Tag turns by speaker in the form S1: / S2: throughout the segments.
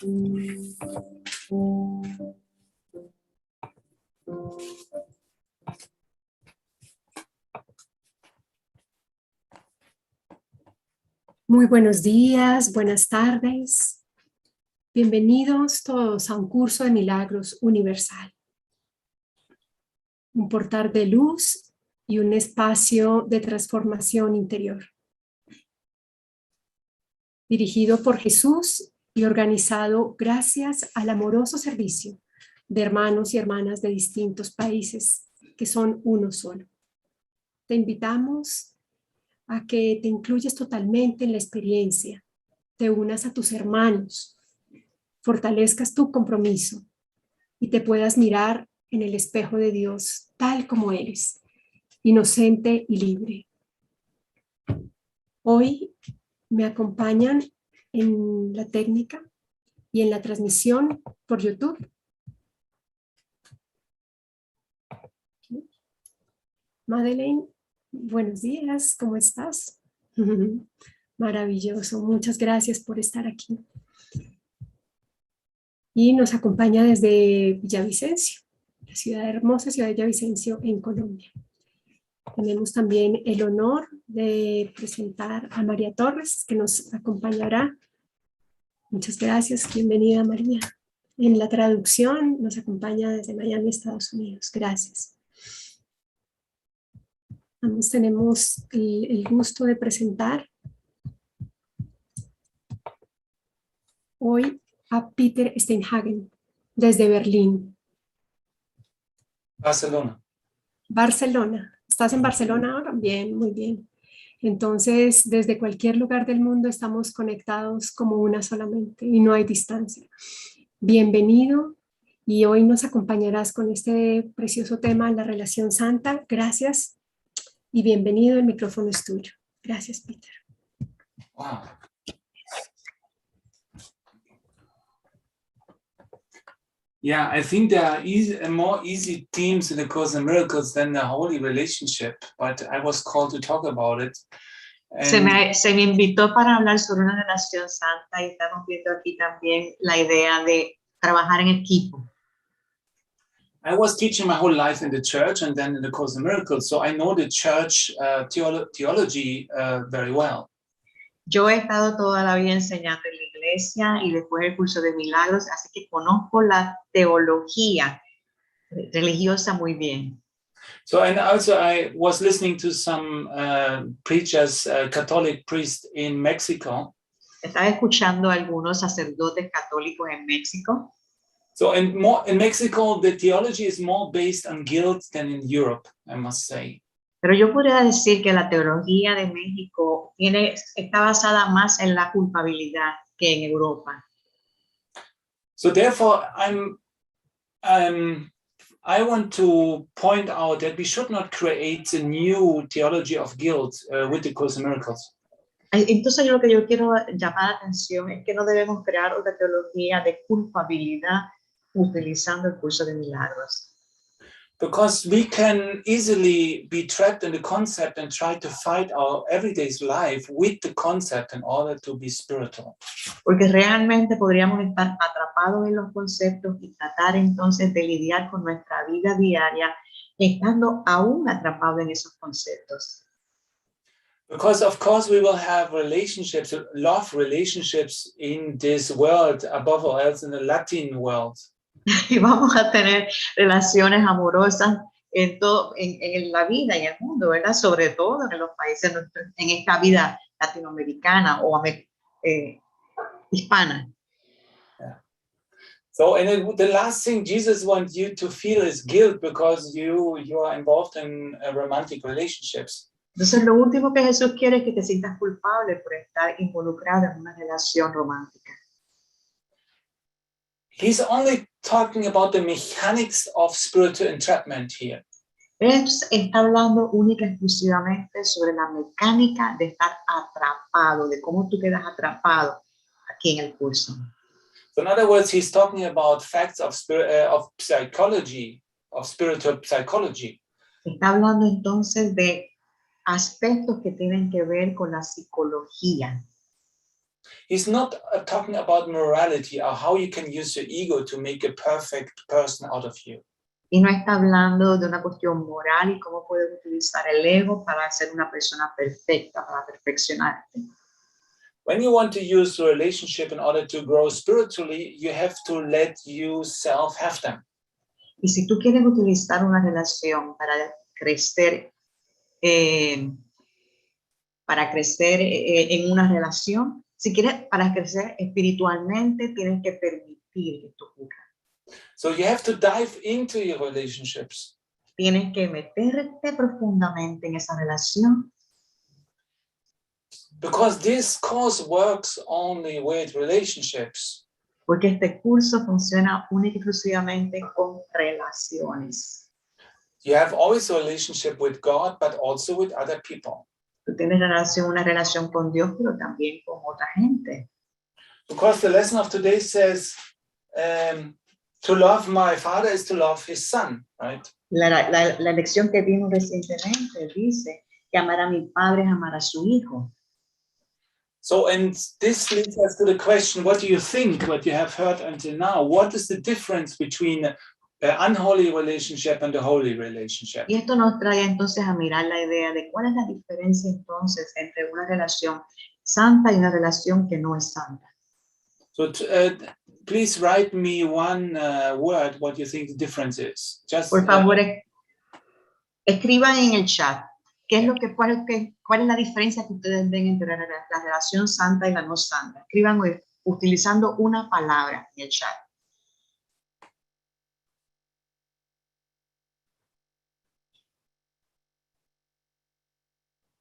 S1: Muy buenos días, buenas tardes. Bienvenidos todos a un curso de milagros universal. Un portal de luz y un espacio de transformación interior. Dirigido por Jesús y organizado gracias al amoroso servicio de hermanos y hermanas de distintos países que son uno solo. Te invitamos a que te incluyas totalmente en la experiencia, te unas a tus hermanos, fortalezcas tu compromiso y te puedas mirar en el espejo de Dios tal como eres, inocente y libre. Hoy me acompañan en la técnica y en la transmisión por YouTube. Madeleine, buenos días, ¿cómo estás? Maravilloso, muchas gracias por estar aquí. Y nos acompaña desde Villavicencio, la hermosa ciudad de Villavicencio en Colombia. Tenemos también el honor de presentar a María Torres, que nos acompañará. Muchas gracias, bienvenida María. En la traducción nos acompaña desde Miami, Estados Unidos. Gracias. Ambos tenemos el gusto de presentar hoy a Peter Steinhagen, desde Berlín.
S2: Barcelona.
S1: Barcelona. ¿Estás en Barcelona ahora? Bien, muy bien. Entonces, desde cualquier lugar del mundo estamos conectados como una solamente y no hay distancia. Bienvenido y hoy nos acompañarás con este precioso tema, la relación santa. Gracias y bienvenido, el micrófono es tuyo. Gracias, Peter.
S2: Wow. Yeah, I think there are more easy themes in the Course in Miracles than the holy relationship, but I was called to talk about it.
S3: Se me invitó para hablar sobre una relación santa y estamos viendo aquí también la idea de trabajar en equipo.
S2: I was teaching my whole life in the church and then in the Course in Miracles, so I know the church theology very well.
S3: Yo he estado toda la vida enseñando en la iglesia y después el curso de milagros, así que conozco la teología religiosa muy bien.
S2: So, and also I was listening to some preachers, Catholic priests in Mexico.
S3: Estaba escuchando a algunos sacerdotes católicos en México.
S2: So, in Mexico, the theology is more based on guilt than in Europe, I must say.
S3: Pero yo podría decir que la teología de México está basada más en la culpabilidad que en Europa.
S2: So therefore, I want to point out that we should not create a new theology of guilt with the Course in Miracles.
S3: Entonces lo que yo quiero llamar la atención es que no debemos crear otra teología de culpabilidad utilizando el curso de milagros.
S2: Because we can easily be trapped in the concept and try to fight our everyday life with the concept in order to be spiritual.
S3: Porque realmente podríamos estar atrapados en los conceptos y tratar entonces de lidiar con nuestra vida diaria estando aún atrapados en esos conceptos.
S2: Because of course we will have relationships, love relationships in this world, above all else in the Latin world.
S3: Y vamos a tener relaciones amorosas en la vida y en el mundo, ¿verdad? Sobre todo en los países, en esta vida latinoamericana o hispana.
S2: Yeah. So, and the last thing Jesus wants you to feel is guilt because you are involved in romantic relationships.
S3: Entonces, lo último que Jesús quiere es que te sientas culpable por estar involucrado en una relación romántica.
S2: He's only talking about the mechanics of spiritual entrapment here.
S3: Él está hablando única y exclusivamente sobre la mecánica de estar atrapado, de cómo tú quedas atrapado aquí en el curso.
S2: So in other words, he's talking about facts of psychology, of spiritual psychology.
S3: Está hablando entonces de aspectos que tienen que ver con la psicología.
S2: He's not talking about morality or how you can use your ego to make a perfect person out of you.
S3: Y no está hablando de una cuestión moral y cómo puedes utilizar el ego para ser una persona perfecta, para perfeccionarte.
S2: When you want to use a relationship in order to grow spiritually, you have to let yourself have them.
S3: Y si tú quieres utilizar una relación para crecer en una relación, si quieres para crecer espiritualmente, tienes que permitir que esto ocurra.
S2: So you have to dive into your relationships.
S3: Tienes que meterte profundamente en esa relación.
S2: Because this course works only with relationships.
S3: Porque este curso funciona única y exclusivamente con relaciones.
S2: You have always a relationship with God, but also with other people.
S3: Tú tienes una relación con Dios, pero también con otra gente.
S2: Because the lesson of today says, to love my father is to love his son, right?
S3: La lección que vimos recientemente dice que amar a mi padre es amar a su hijo.
S2: So, and this leads us to the question, what do you think, what you have heard until now? What is the difference between an unholy relationship and a holy relationship?
S3: Y esto nos trae entonces a mirar la idea de cuál es la diferencia entonces entre una relación santa y una relación que no es santa.
S2: So, please write me one word what you think the difference is. Just,
S3: Por favor, escriban en el chat cuál es la diferencia que ustedes ven entre la relación santa y la no santa. Escriban utilizando una palabra en el chat.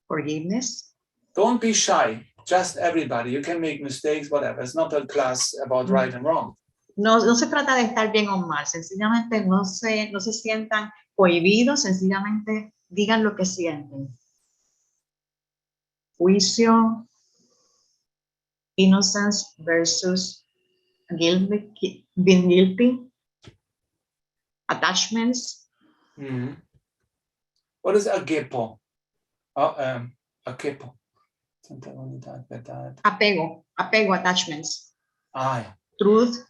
S3: Forgiveness.
S2: Don't be shy. Just everybody. You can make mistakes, whatever. It's not a class about right and wrong.
S3: No se trata de estar bien o mal. Sencillamente no se sientan cohibidos. Sencillamente digan lo que sienten. Juicio. Innocence versus being guilty. Attachments.
S2: Mm-hmm. What is agapo? Agapo.
S3: Apego, attachments.
S2: Ah, yeah.
S3: Truth.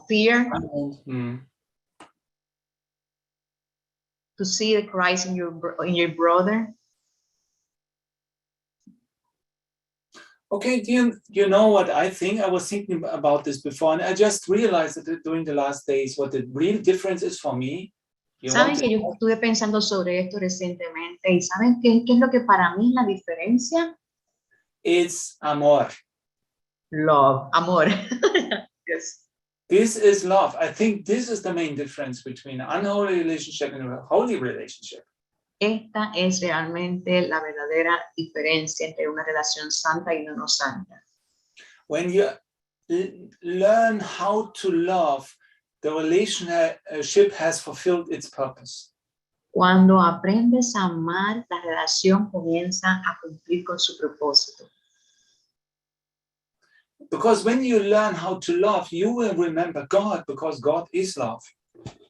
S3: Fear.
S2: Mm.
S3: To see the Christ in your brother.
S2: Okay, do you know what I think? I was thinking about this before, and I just realized that during the last days what the real difference is for me.
S3: Saben que yo estuve pensando sobre esto recientemente y ¿saben qué es lo que para mí es la diferencia?
S2: It's amor.
S3: Love, amor. Yes.
S2: This is love. I think this is the main difference between an unholy relationship and a holy relationship.
S3: Esta es realmente la verdadera diferencia entre una relación santa y una no santa.
S2: When you learn how to love, the relationship has fulfilled its purpose.
S3: Cuando aprendes a amar, la relación comienza a cumplir con su propósito.
S2: Because when you learn how to love, you will remember God, because God is love.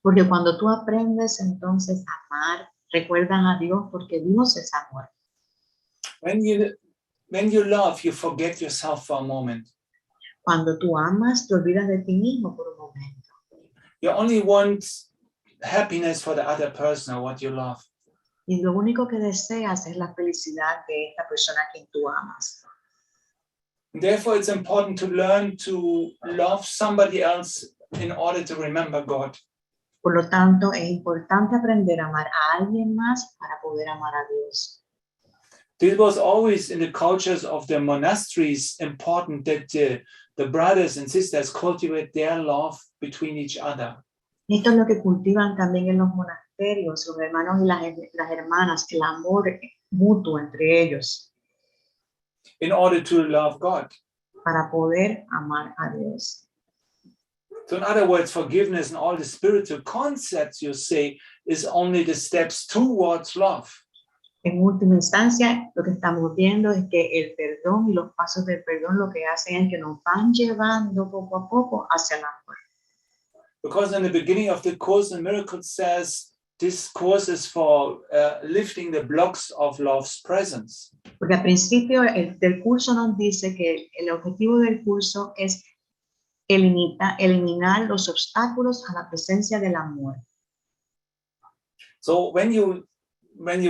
S3: Porque cuando tú aprendes entonces a amar, recuerdas a Dios porque Dios es amor.
S2: When you love, you forget yourself for a moment.
S3: Cuando tú amas, te olvidas de ti mismo por un momento.
S2: You only want happiness for the other person or what you love.
S3: Y lo único que deseas es la felicidad de esta persona a quien tú amas.
S2: Therefore, it's important to learn to love somebody else in order to remember God.
S3: Por lo tanto, es importante aprender a amar a alguien más para poder amar a Dios.
S2: This was always in the cultures of the monasteries important that the brothers and sisters cultivate their love between each other.
S3: Esto es lo que cultivan también en los monasterios, los hermanos y las hermanas, el amor mutuo entre ellos.
S2: In order to love God.
S3: Para poder amar a Dios.
S2: So in other words, forgiveness and all the spiritual concepts you say is only the steps towards love.
S3: En última instancia, lo que estamos viendo es que el perdón y los pasos del perdón lo que hacen es que nos van llevando poco a poco hacia el amor.
S2: Because in the beginning of the Course in Miracles says, this course is for lifting the blocks of love's presence.
S3: Porque al principio del curso nos dice que el objetivo del curso es eliminar los obstáculos a la presencia del amor.
S2: So when you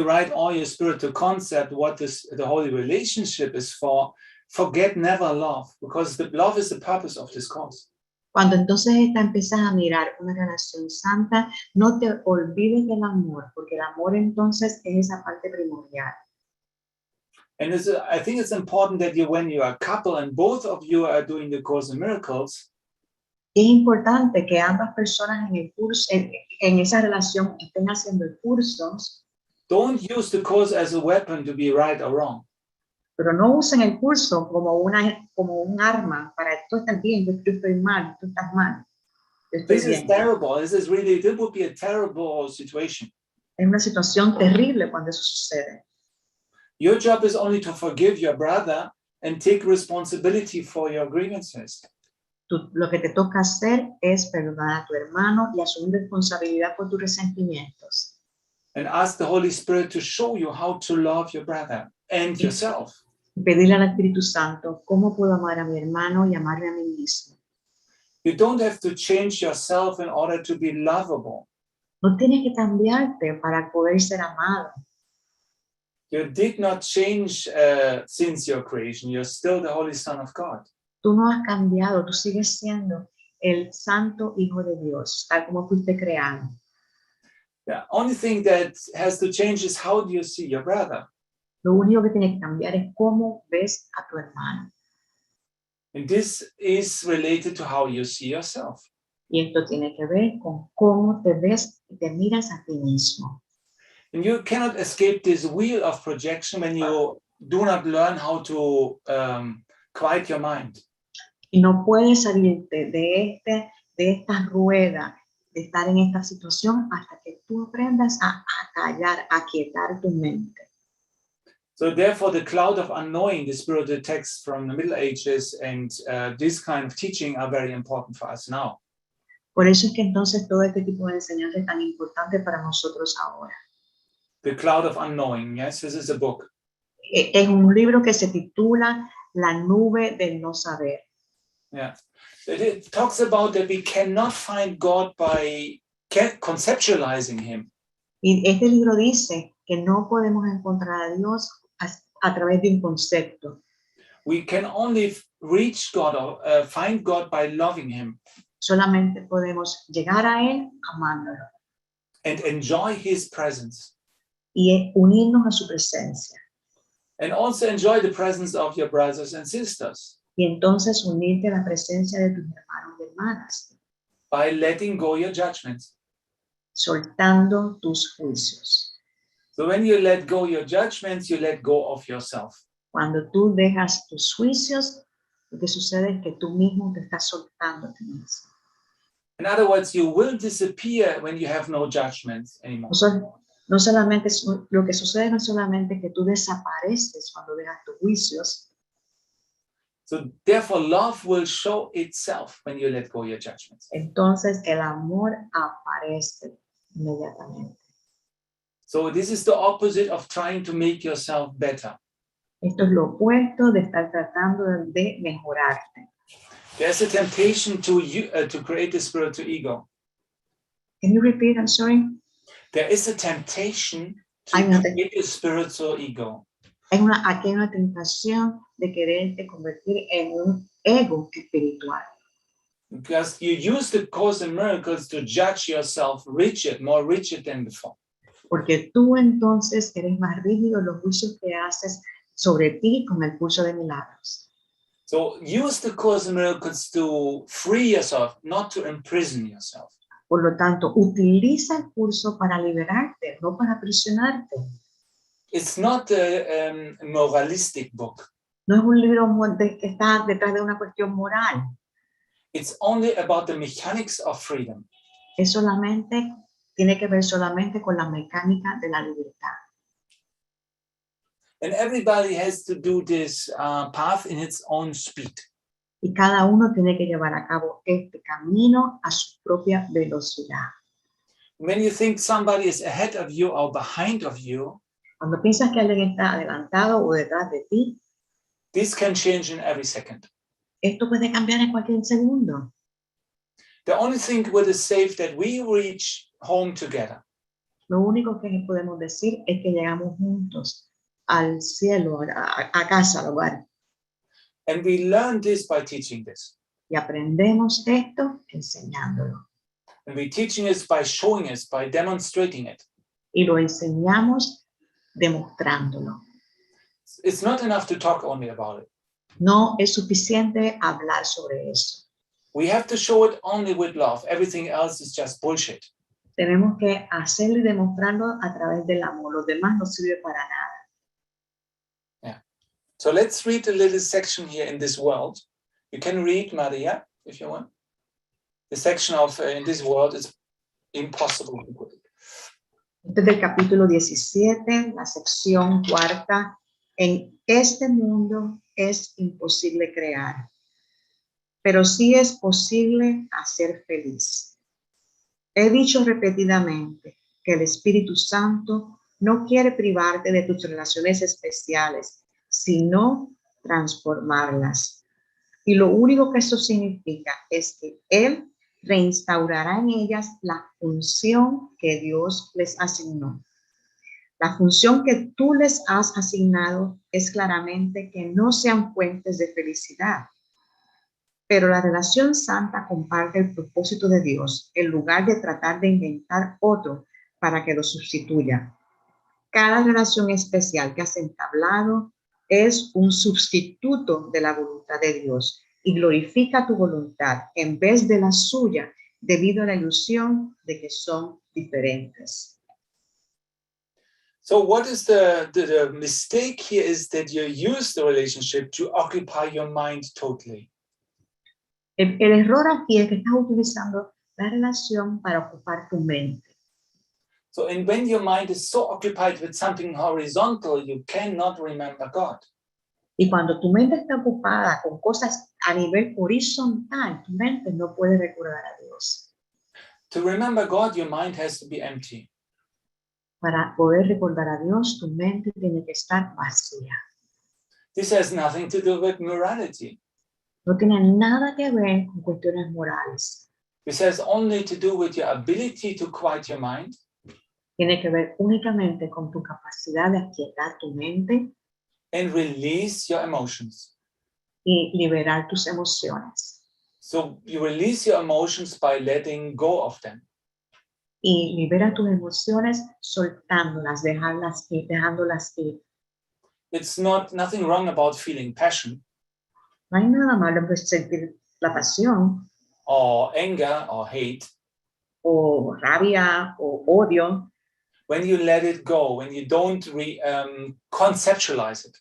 S2: write all your spiritual concept, what the holy relationship is for, forget never love, because the love is the purpose of this course.
S3: Cuando entonces empiezas a mirar una relación santa, no te olvides del amor, porque el amor entonces es esa parte primordial.
S2: And I think it's important that when you are a couple and both of you are doing the Course in Miracles,
S3: Es importante que ambas personas en el curso, en esa relación estén haciendo el curso,
S2: don't use the course as a weapon to be right or wrong.
S3: pero no usen el curso como un arma para tú estás bien, yo estoy mal, tú estás mal. Yo estoy
S2: This is
S3: bien.
S2: terrible. This would be a terrible situation.
S3: Es una situación terrible cuando eso sucede.
S2: Your job is only to forgive your brother and take responsibility for your grievances.
S3: Lo que te toca hacer es perdonar a tu hermano y asumir responsabilidad por tus resentimientos.
S2: And ask the Holy Spirit to show you how to love your brother and yourself.
S3: Y pedirle al Espíritu Santo cómo puedo amar a mi hermano y amarme a mí mismo.
S2: You don't have to change yourself in order to be lovable.
S3: No tienes que cambiarte para poder ser amado.
S2: You did not change since your creation. You're still the Holy Son of God.
S3: Tú no has cambiado, tú sigues siendo el Santo Hijo de Dios, tal como fuiste creado.
S2: The only thing that has to change is how do you see your brother?
S3: Lo único que tiene que cambiar es cómo ves a tu hermano.
S2: And this is related to how you see yourself.
S3: Y esto tiene que ver con cómo te ves y te miras a ti mismo.
S2: And you cannot escape this wheel of projection when you do not learn how to quiet your mind.
S3: Y no puedes salirte de esta rueda, de estar en esta situación, hasta que tú aprendas a callar, a quietar tu mente.
S2: So therefore, the cloud of unknowing, the spiritual texts from the Middle Ages and this kind of teaching are very important for us now.
S3: Por eso es que entonces todo este tipo de enseñanza es tan importante para nosotros ahora.
S2: The Cloud of Unknowing, yes, this is a book.
S3: Es un libro que se titula La nube del no saber.
S2: Yeah, it talks about that we cannot find God by conceptualizing Him.
S3: Y este libro dice que no podemos encontrar a Dios a través de un concepto.
S2: We can only reach God or find God by loving Him.
S3: Solamente podemos llegar a Él amándolo.
S2: And enjoy His presence.
S3: Y unirnos a su presencia.
S2: And also enjoy the presence of your brothers and sisters.
S3: Y entonces unirte a la presencia de tus hermanos y hermanas.
S2: By letting go your judgments.
S3: Soltando tus juicios.
S2: So when you let go your judgments, you let go of yourself.
S3: Cuando tú dejas tus juicios, lo que sucede es que tú mismo te estás soltando a ti mismo.
S2: In other words, you will disappear when you have no judgments anymore.
S3: No solamente lo que sucede no es solamente que tú desapareces cuando dejas tus juicios.
S2: So therefore, love will show itself when you let go your judgments.
S3: Entonces el amor aparece inmediatamente.
S2: So this is the opposite of trying to make yourself better.
S3: Esto es lo opuesto de estar tratando de mejorarte.
S2: There's a temptation to create a spiritual ego.
S3: Can you repeat? I'm sorry.
S2: There is a temptation to create a spiritual ego.
S3: Aquí hay una tentación de quererte convertir en un ego espiritual.
S2: Because you use the Course in Miracles to judge yourself rigid, more rigid than before.
S3: Porque tú entonces eres más rígido en los juicios que haces sobre ti con el curso de milagros.
S2: So use the Course in Miracles to free yourself, not to imprison yourself.
S3: Por lo tanto, utiliza el curso para liberarte, no para aprisionarte.
S2: It's not a moralistic book.
S3: No es un libro que está detrás de una cuestión moral.
S2: It's only about the mechanics of freedom.
S3: Tiene que ver solamente con la mecánica de la libertad.
S2: And everybody has to do this path in its own speed.
S3: Y cada uno tiene que llevar a cabo este camino a su propia velocidad.
S2: When you think somebody is ahead of you or behind of you,
S3: Cuando piensas que alguien está adelantado o detrás de ti,
S2: this can change in every second.
S3: esto puede cambiar en cualquier segundo.
S2: The only thing that is safe that we reach home together.
S3: Lo único que podemos decir es que llegamos juntos al cielo, a casa, al hogar.
S2: And we learn this by teaching this.
S3: Y aprendemos esto enseñándolo.
S2: And we teaching it by showing it, by demonstrating it.
S3: Y lo enseñamos demostrándolo.
S2: It's not enough to talk only about it.
S3: No es suficiente hablar sobre eso.
S2: We have to show it only with love. Everything else is just bullshit.
S3: Tenemos que hacerlo y demostrarlo a través del amor. Lo demás no sirve para nada.
S2: Yeah. So let's read a little section here in this world. You can read, Maria, if you want. The section of in this world is impossible to put it.
S3: Este es del capítulo 17, la sección 4. En este mundo es imposible crear, pero sí es posible hacer feliz. He dicho repetidamente que el Espíritu Santo no quiere privarte de tus relaciones especiales, sino transformarlas. Y lo único que eso significa es que Él reinstaurará en ellas la función que Dios les asignó. La función que tú les has asignado es claramente que no sean fuentes de felicidad. Pero la relación santa comparte el propósito de Dios en lugar de tratar de inventar otro para que lo sustituya. Cada relación especial que has entablado es un sustituto de la voluntad de Dios y glorifica tu voluntad en vez de la suya debido a la ilusión de que son diferentes.
S2: So what is the mistake here is that you use the relationship to occupy your mind totally.
S3: El error aquí es que estás utilizando la relación para ocupar tu mente.
S2: So and when your mind is so occupied with something horizontal, you cannot remember God.
S3: Y cuando tu mente está ocupada con cosas a nivel horizontal, tu mente no puede recordar a Dios.
S2: To remember God, your mind has to be empty.
S3: Para poder recordar a Dios, tu mente tiene que estar vacía.
S2: This has nothing to do with morality.
S3: No tiene nada que ver con cuestiones morales.
S2: This has only to do with your ability to quiet your mind.
S3: Tiene que ver únicamente con tu capacidad de aquietar tu mente
S2: And release your emotions.
S3: y liberar tus emociones.
S2: So you release your emotions by letting go of them.
S3: Y libera tus emociones soltándolas, dejándolas ir.
S2: It's nothing wrong about feeling passion
S3: No hay nada malo en sentir la pasión
S2: or anger or hate
S3: o rabia o odio
S2: when you let it go, when you don't conceptualize it.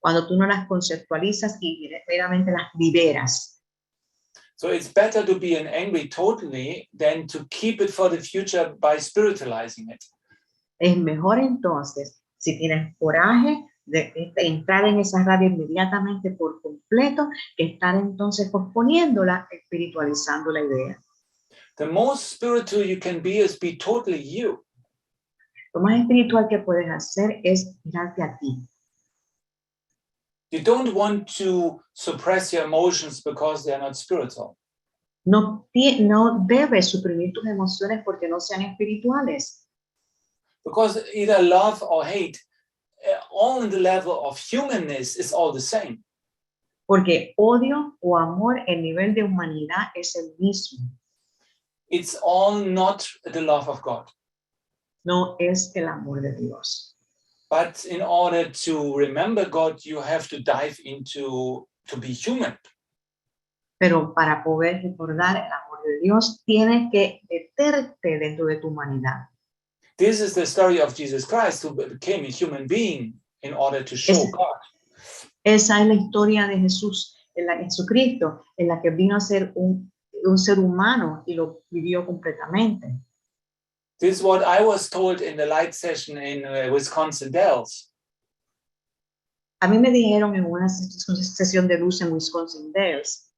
S3: cuando tú no las conceptualizas y meramente las liberas.
S2: So it's better to be angry totally than to keep it for the future by spiritualizing it.
S3: Es mejor entonces, si tienes coraje, de entrar en esa rabia inmediatamente por completo, que estar entonces posponiéndola, espiritualizando la idea.
S2: The most spiritual you can be is be totally you.
S3: Lo más espiritual que puedes hacer es mirarte a ti.
S2: You don't want to suppress your emotions because they are not spiritual.
S3: No debes suprimir tus emociones porque no sean espirituales.
S2: Because either love or hate, all in the level of humanness is all the same.
S3: Porque odio o amor, el nivel de humanidad es el mismo.
S2: It's all not the love of God.
S3: No es el amor de Dios.
S2: But in order to remember God, you have to dive into to be human.
S3: Pero para poder recordar el amor de Dios, tienes que meterte dentro de tu humanidad.
S2: This is the story of Jesus Christ, who became a human being in order to show God.
S3: Esa es la historia de Jesús, Jesucristo, en la que vino a ser un ser humano y lo vivió completamente.
S2: This is what I was told in the light session in Wisconsin Dells.
S3: A mí me dijeron en una sesión de luz en Wisconsin Dells.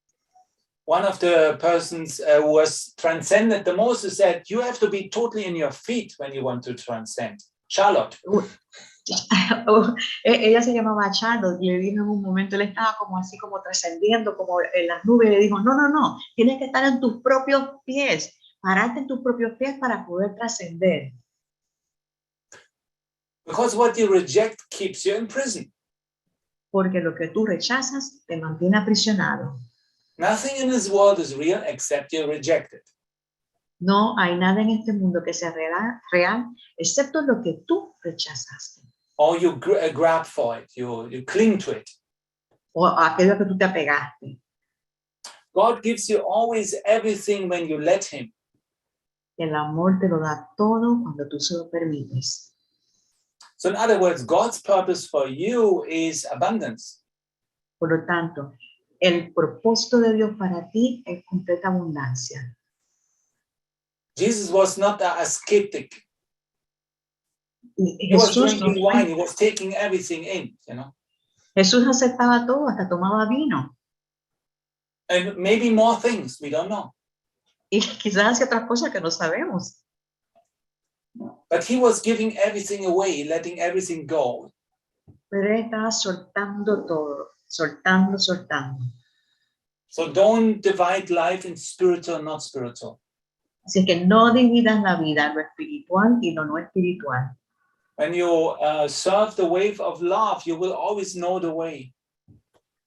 S2: one of the persons who was transcended the most said, you have to be totally in your feet when you want to transcend. Charlotte.
S3: Ella se llamaba Charlotte y le dijo en un momento, él estaba como así, como trascendiendo, como en las nubes, y le dijo, no, tienes que estar en tus propios pies, pararte en tus propios pies para poder trascender.
S2: Because what you reject keeps you in prison.
S3: Porque lo que tú rechazas te mantiene aprisionado.
S2: Nothing in this world is real except you reject it.
S3: No hay nada en este mundo que sea real excepto lo que tú rechazaste.
S2: Or you grab for it, you cling to it.
S3: O aquello que tú te apegaste.
S2: God gives you always everything when you let him.
S3: El amor te lo da todo cuando tú se lo permites.
S2: So in other words, God's purpose for you is abundance.
S3: Por lo tanto, el propósito de Dios para ti es completa abundancia.
S2: Jesus was not a skeptic. He
S3: Jesús,
S2: was drinking wine, he was taking everything in, you know.
S3: Jesús aceptaba todo, hasta tomaba vino.
S2: And maybe more things, we don't know.
S3: Y quizás hacía otras cosas que no sabemos.
S2: But he was giving everything away, letting everything go.
S3: Pero él estaba soltando todo, soltando.
S2: So don't divide life in spiritual and not spiritual.
S3: Así que no dividas la vida, lo espiritual y lo no espiritual.
S2: When you surf the wave of love, you will always know the way.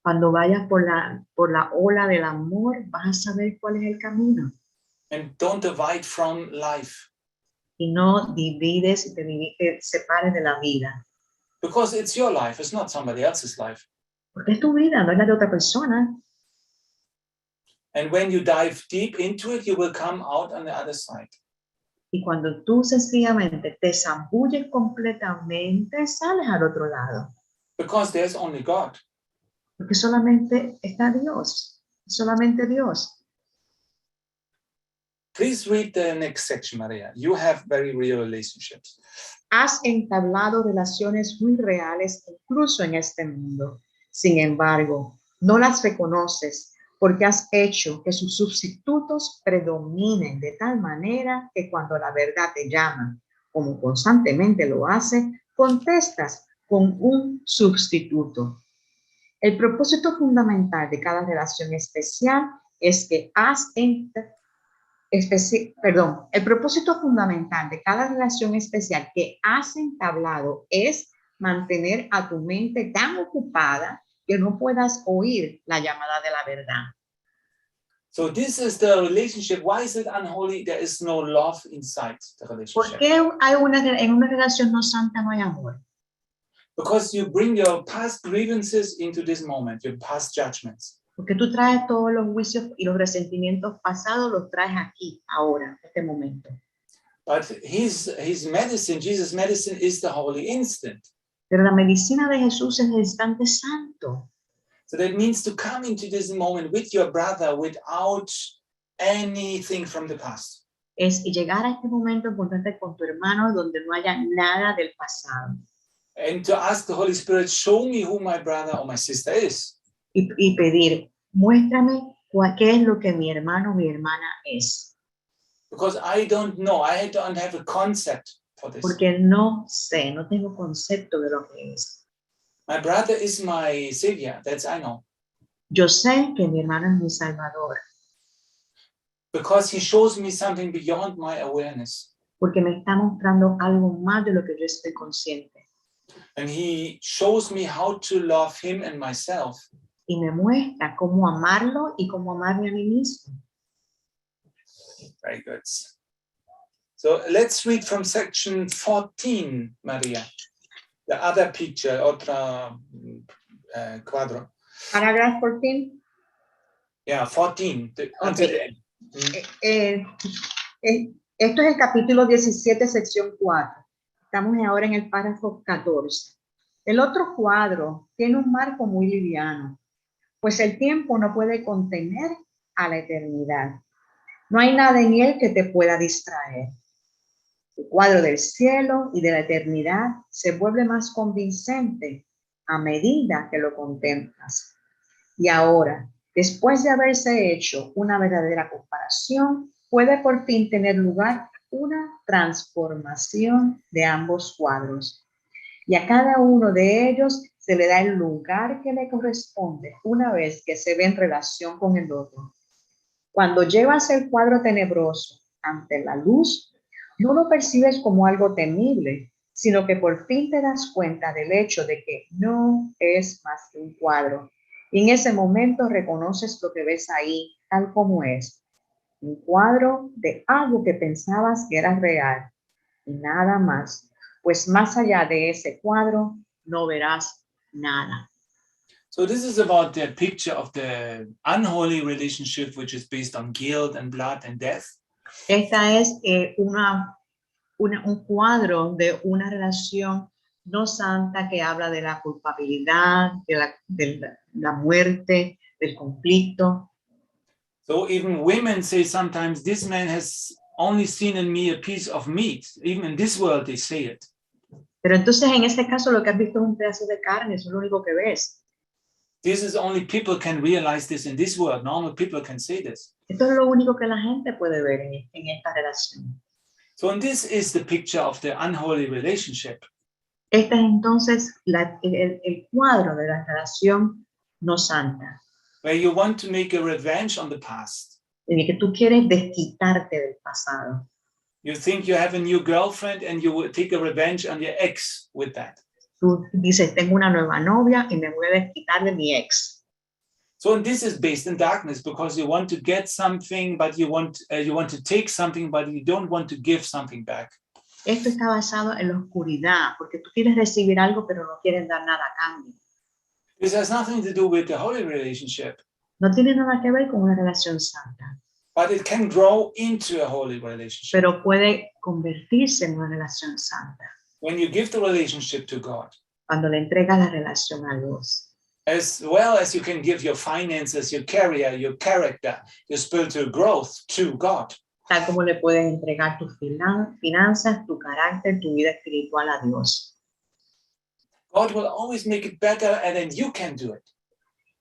S3: Cuando vayas por la ola del amor, vas a saber cuál es el camino.
S2: And don't divide from life.
S3: Y no divides y te separes de la vida.
S2: Because it's your life, it's not somebody else's life.
S3: Porque es tu vida, no es la de otra persona.
S2: And when you dive deep into it, you will come out on the other side.
S3: Y cuando tú sencillamente te zambulles completamente, sales al otro lado.
S2: Because there's only God.
S3: Porque solamente está Dios. Solamente Dios.
S2: Please read the next section, Maria. You have very real relationships.
S3: Has entablado relaciones muy reales incluso en este mundo. Sin embargo, no las reconoces porque has hecho que sus sustitutos predominen de tal manera que cuando la verdad te llama, como constantemente lo hace, contestas con un sustituto. El propósito fundamental de cada relación especial es que el propósito fundamental de cada relación especial que has entablado es mantener a tu mente tan ocupada que no puedas oír la llamada de la verdad.
S2: So this is the relationship. Why is it unholy? There is no love inside the
S3: ¿Por
S2: relationship.
S3: qué en una relación no santa no hay amor?
S2: Because you bring your past grievances into this moment, your past judgments.
S3: Porque tú traes todos los juicios y los resentimientos pasados, los traes aquí, ahora, en este momento.
S2: But his medicine, Jesus' medicine, is the holy instant.
S3: Pero la medicina de Jesús es el instante santo.
S2: So that means to come into this moment with your brother without anything from the past.
S3: Es llegar a este momento importante con tu hermano donde no haya nada del pasado.
S2: And to ask the Holy Spirit, show me who my brother or my sister is.
S3: Y pedir, muéstrame qué es lo que mi hermano o mi hermana es.
S2: Because I don't know, I don't have a concept for this.
S3: Porque no sé, no tengo concepto de lo que es.
S2: My brother is my savior, that's I know.
S3: Yo sé que mi hermano es mi salvador.
S2: Because he shows me something beyond my awareness.
S3: Porque me está mostrando algo más de lo que yo estoy consciente.
S2: And he shows me how to love him and myself.
S3: Y me muestra cómo amarlo y cómo amarme a mí mismo.
S2: Very good. So let's read from section 14, Maria. The other picture, otra cuadro.
S3: Paragraph 14.
S2: Yeah, 14. Until the end.
S3: Esto es el capítulo 17, sección 4. Estamos ahora en el párrafo 14. El otro cuadro tiene un marco muy liviano, pues el tiempo no puede contener a la eternidad. No hay nada en él que te pueda distraer. El cuadro del cielo y de la eternidad se vuelve más convincente a medida que lo contemplas. Y ahora, Después de haberse hecho una verdadera comparación, puede por fin tener lugar una transformación de ambos cuadros. Y a cada uno de ellos se le da el lugar que le corresponde una vez que se ve en relación con el otro. Cuando llevas el cuadro tenebroso ante la luz, no lo percibes como algo temible, sino que por fin te das cuenta del hecho de que no es más que un cuadro. Y en ese momento reconoces lo que ves ahí, tal como es. Un cuadro de algo que pensabas que era real y nada más. Pues más allá de ese cuadro no verás nada.
S2: So this is about the picture of the unholy relationship, which is based on guilt and blood and death.
S3: Esta es un cuadro de una relación no santa que habla de la culpabilidad, de la muerte, del conflicto.
S2: So even women say sometimes, this man has only seen in me a piece of meat. Even in this world they say it.
S3: Pero entonces en este caso lo que has visto es un pedazo de carne, eso es lo único que ves.
S2: This is only people can realize this in this world. Normal people can say this.
S3: Esto es lo único que la gente puede ver en esta relación.
S2: So and this is the picture of the unholy relationship.
S3: Este es entonces el cuadro de la relación no santa,
S2: Where you want to make a revenge on the past.
S3: en el que tú quieres desquitarte del pasado.
S2: You think you have a new girlfriend and you will take a revenge on your ex with that.
S3: Tú dices, tengo una nueva novia y me voy a desquitar de mi ex.
S2: So and this is based in darkness because you want to get something, but you want to take something, but you don't want to give something back.
S3: Esto está basado en la oscuridad, porque tú quieres recibir algo, pero no quieres dar nada a cambio.
S2: This has nothing to do with the holy relationship,
S3: No tiene nada que ver con una relación santa,
S2: but it can grow into a holy relationship.
S3: pero puede convertirse en una relación santa
S2: When you give the relationship to God,
S3: cuando le entregas la relación a Dios.
S2: as well as you can give your finances, your career, your character, your spiritual growth to God.
S3: Tal como le puedes entregar tus finanzas, tu carácter, tu vida espiritual a Dios.
S2: God will always make it better, and then you can do it.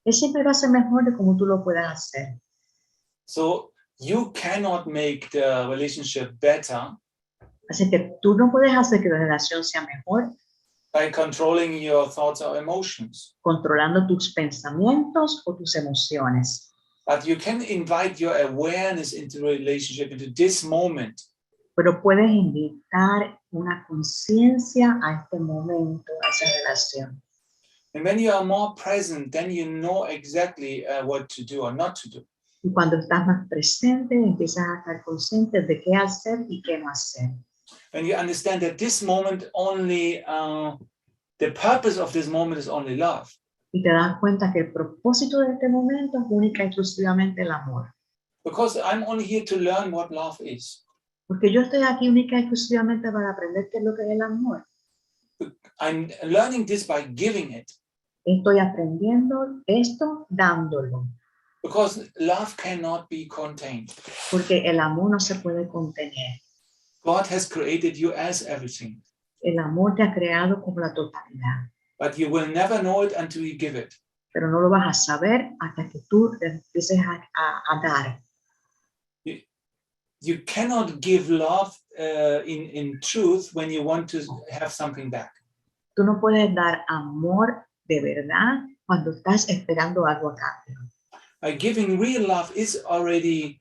S3: Él siempre lo hace mejor de como tú lo puedas hacer.
S2: So you cannot make the relationship better
S3: Así que tú no puedes hacer que la relación sea mejor
S2: by controlling your thoughts or emotions,
S3: controlando tus pensamientos o tus emociones.
S2: but you can invite your awareness into the relationship, into this moment.
S3: Pero puedes invitar una conciencia a este momento, a esa relación.
S2: And when you are more present, then you know exactly what to do or not to do.
S3: Y cuando estás más presente, empiezas a estar consciente de qué hacer y qué no hacer.
S2: When you understand that this moment only, the purpose of this moment is only love.
S3: Y te das cuenta que el propósito de este momento es única y exclusivamente el amor.
S2: Because I'm only here to learn what love is.
S3: Porque yo estoy aquí única y exclusivamente para aprender qué es lo que es el amor.
S2: I'm learning this by giving it.
S3: Estoy aprendiendo esto dándolo.
S2: Because love cannot be contained.
S3: Porque el amor no se puede contener.
S2: God has created you as everything.
S3: El amor te ha creado como la totalidad.
S2: But you will never know it until you give it.
S3: Pero no lo vas a saber hasta que tú empieces a dar.
S2: You cannot give love in truth when you want to have something back.
S3: Tú no puedes dar amor de verdad cuando estás esperando algo a cambio.
S2: Giving real love is already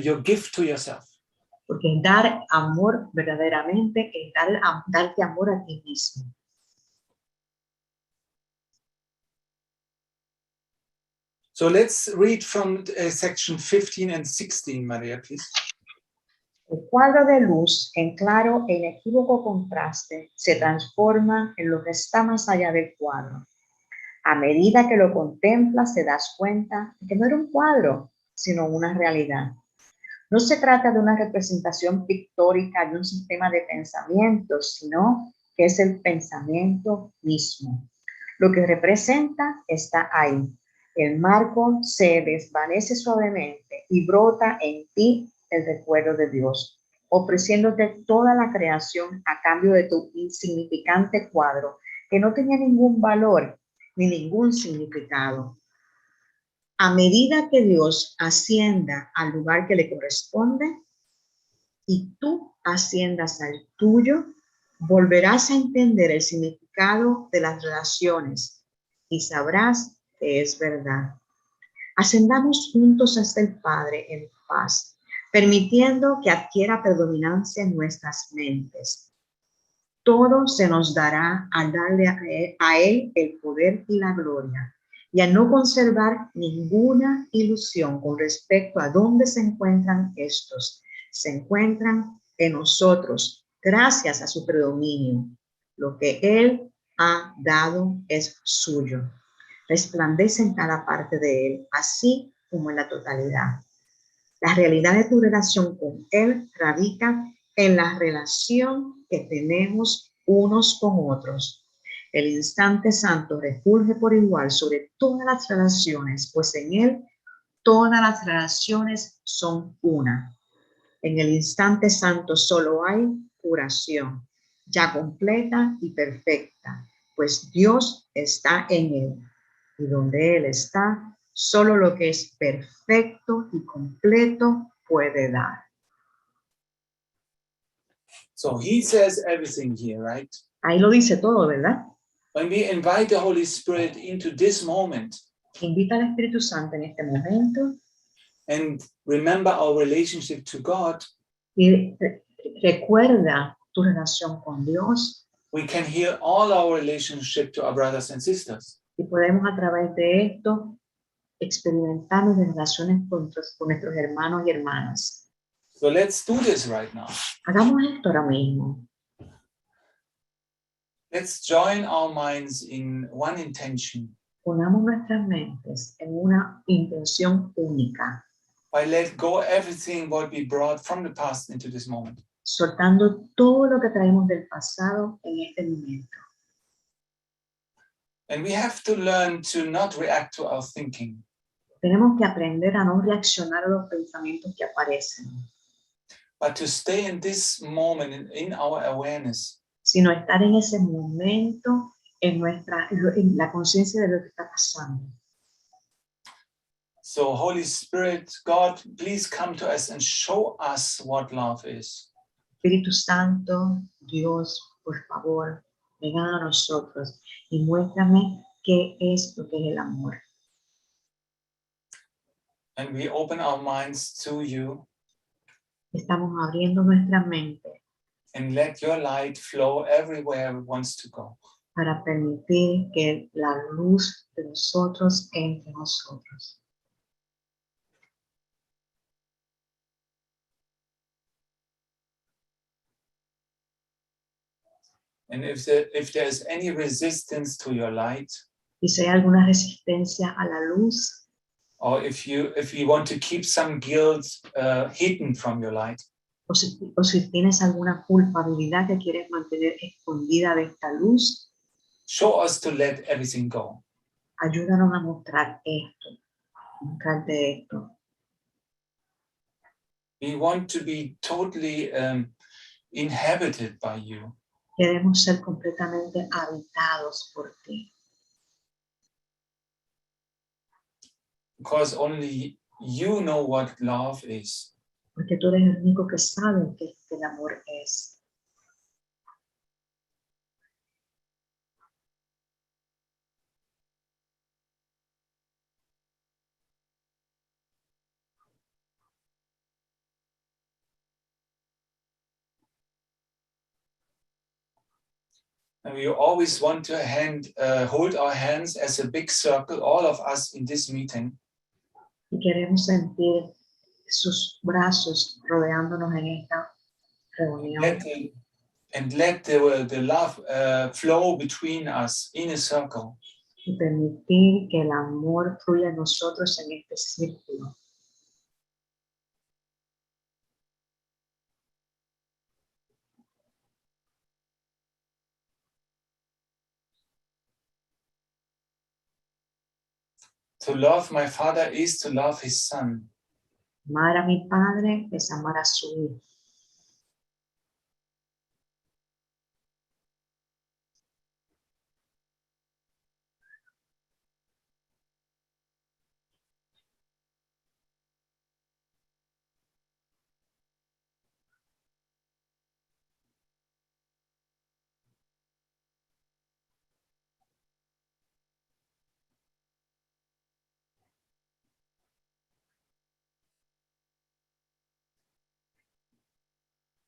S2: your gift to yourself.
S3: Porque dar amor verdaderamente es darte amor a ti mismo.
S2: So let's read from section 15 and 16, Maria, please.
S3: El cuadro de luz en claro e inequívoco contraste se transforma en lo que está más allá del cuadro. A medida que lo contemplas, te das cuenta de que no era un cuadro, sino una realidad. No se trata de una representación pictórica de un sistema de pensamientos, sino que es el pensamiento mismo. Lo que representa está ahí. El marco se desvanece suavemente y brota en ti el recuerdo de Dios, ofreciéndote toda la creación a cambio de tu insignificante cuadro, que no tenía ningún valor ni ningún significado. A medida que Dios ascienda al lugar que le corresponde y tú asciendas al tuyo, volverás a entender el significado de las relaciones y sabrás que es verdad. Ascendamos juntos hasta el Padre en paz, permitiendo que adquiera predominancia en nuestras mentes. Todo se nos dará al darle a Él el poder y la gloria, y a no conservar ninguna ilusión con respecto a dónde se encuentran estos. Se encuentran en nosotros, gracias a su predominio. Lo que Él ha dado es suyo. Resplandece en cada parte de Él, así como en la totalidad. La realidad de tu relación con Él radica en la relación que tenemos unos con otros. El instante santo refulge por igual sobre todas las relaciones, pues en Él todas las relaciones son una. En el instante santo solo hay curación, ya completa y perfecta, pues Dios está en Él. Y donde Él está, solo lo que es perfecto y completo puede dar.
S2: So he says everything here, right?
S3: Ahí lo dice todo, ¿verdad?
S2: When we invite the Holy Spirit into this moment
S3: Invita al Espíritu Santo en este momento
S2: and remember our relationship to God,
S3: y recuerda tu relación con Dios
S2: we can hear all our relationship to our brothers and sisters.
S3: y podemos a través de esto experimentar nuestras relaciones con nuestros hermanos y hermanas.
S2: So let's do this right now.
S3: Hagamos esto ahora mismo.
S2: Let's join our minds in one intention.
S3: Ponamos nuestras mentes en una intención única,
S2: I let go everything what we brought from the past into this moment.
S3: soltando todo lo que traemos del pasado en este momento.
S2: And we have to learn to not react to our thinking,
S3: Tenemos que aprender a no reaccionar a los pensamientos que aparecen,
S2: but to stay in this moment in our awareness.
S3: sino estar en ese momento en la conciencia de lo que está pasando.
S2: So Holy Spirit, God, please come to us and show us what love is.
S3: Espíritu Santo, Dios, por favor, vengan a nosotros y muéstrame qué es lo que es el amor.
S2: And we open our minds to you
S3: Estamos abriendo nuestra mente
S2: and let your light flow everywhere it wants to go.
S3: para permitir que la luz de nosotros entre nosotros.
S2: And if there's any resistance to your light,
S3: Y si hay alguna resistencia a la luz,
S2: or if you want to keep some guilt hidden from your light,
S3: o si tienes alguna culpabilidad que quieres mantener escondida de esta luz,
S2: show us to let everything go.
S3: ayúdanos a mostrar esto, mostrarte esto.
S2: We want to be totally inhabited by you.
S3: Queremos ser completamente habitados por ti,
S2: Because only you know what love is.
S3: porque tú eres el único que sabe qué el amor es.
S2: And we always want to hold our hands as a big circle, all of us in this meeting.
S3: Y queremos sentir sus brazos rodeándonos en esta reunión.
S2: Let the love flow between us in a circle.
S3: Y permitir que el amor fluya en nosotros en este círculo.
S2: To love my Father is to love his Son.
S3: Amar a mi Padre es amar a su Hijo.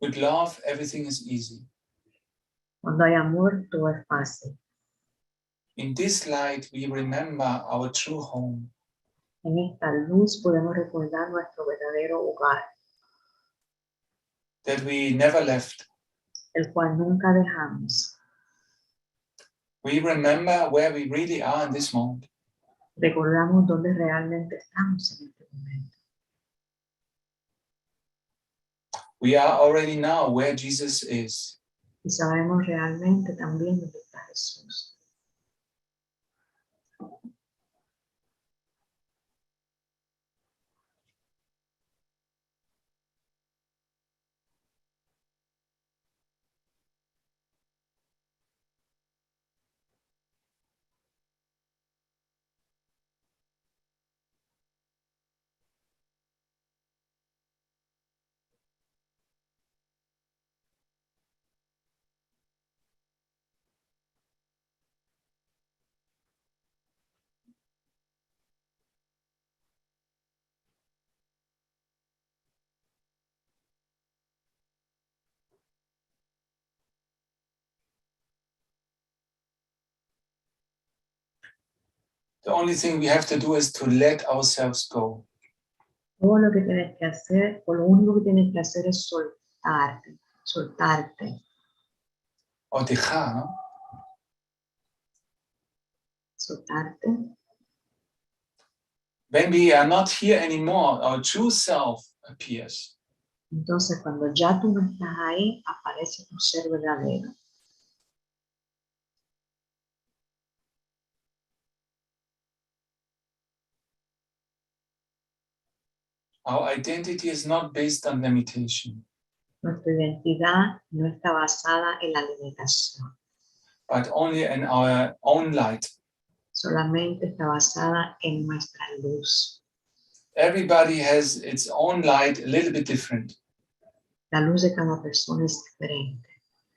S2: With love, everything is easy.
S3: Cuando hay amor, todo es fácil.
S2: In this light, we remember our true home.
S3: En esta luz podemos recordar nuestro verdadero hogar,
S2: That we never left.
S3: el cual nunca dejamos.
S2: We remember where we really are in this moment.
S3: Recordamos dónde realmente estamos en este momento.
S2: We are already now where Jesus is.
S3: Y sabemos realmente también dónde está Jesús.
S2: The only thing we have to do is to let ourselves go.
S3: Todo lo que tienes que hacer, o lo único que tienes que hacer es soltarte, soltarte,
S2: O dejar, ¿no?
S3: soltarte.
S2: When we are not here anymore, our true self appears.
S3: Entonces, cuando ya tú no estás ahí, aparece tu ser verdadero.
S2: Our identity is not based on limitation,
S3: Nuestra identidad no está basada en la limitación,
S2: but only in our own light.
S3: solamente está basada en nuestra luz.
S2: Everybody has its own light, a little bit different.
S3: La luz de cada persona es diferente.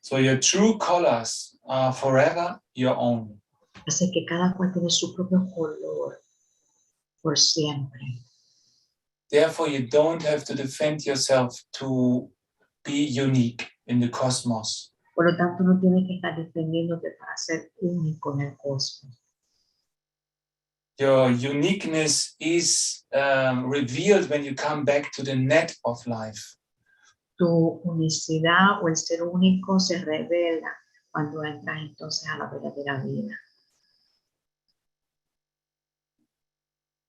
S2: So your true colors are forever your own.
S3: Así que cada cual tiene su propio color por siempre.
S2: Therefore, you don't have to defend yourself to be unique in the cosmos.
S3: Por lo tanto, no tienes que estar defendiéndote para ser único en el cosmos.
S2: Your uniqueness is revealed when you come back to the net of life.
S3: Tu unicidad o el ser único se revela cuando entras entonces a la verdadera vida.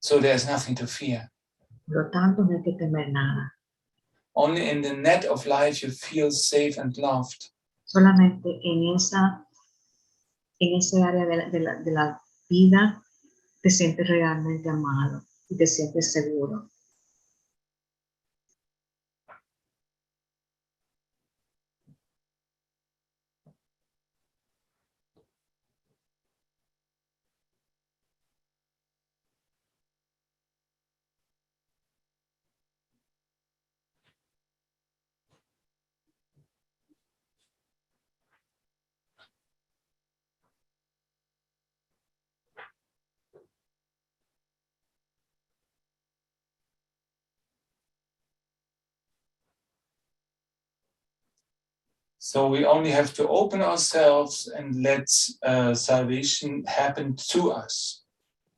S2: So there's nothing to fear.
S3: Por lo tanto, no hay que temer nada.
S2: Only in the net of life you feel safe and loved.
S3: Solamente en ese área de la vida te sientes realmente amado y te sientes seguro.
S2: So we only have to open ourselves and let salvation happen to us.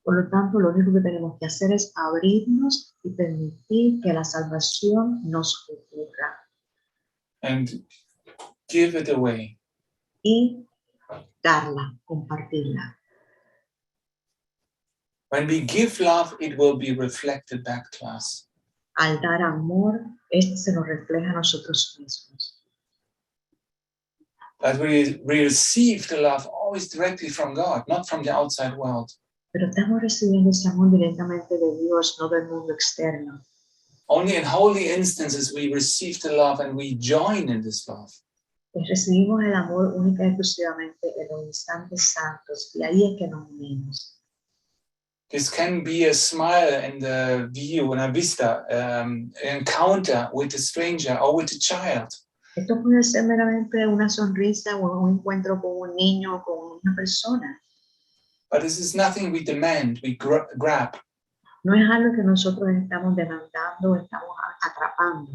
S3: Por lo tanto, lo único que tenemos que hacer es abrirnos y permitir que la salvación nos ocurra.
S2: And give it away.
S3: Y darla, compartirla.
S2: When we give love, it will be reflected back to us.
S3: Al dar amor, este se nos refleja a nosotros mismos.
S2: But we receive the love always directly from God, not from the outside world.
S3: Pero estamos recibiendo ese amor directamente de Dios, no del mundo externo.
S2: Only in holy instances we receive the love and we join in this love.
S3: Pues recibimos el amor única y exclusivamente en los instantes santos, y ahí es que nos unimos.
S2: This can be a smile in the view, in a vista, an encounter with a stranger or with a child.
S3: Esto puede ser meramente una sonrisa o un encuentro con un niño o con una persona.
S2: But this is nothing we demand, we grab.
S3: No es algo que nosotros estamos demandando o estamos atrapando.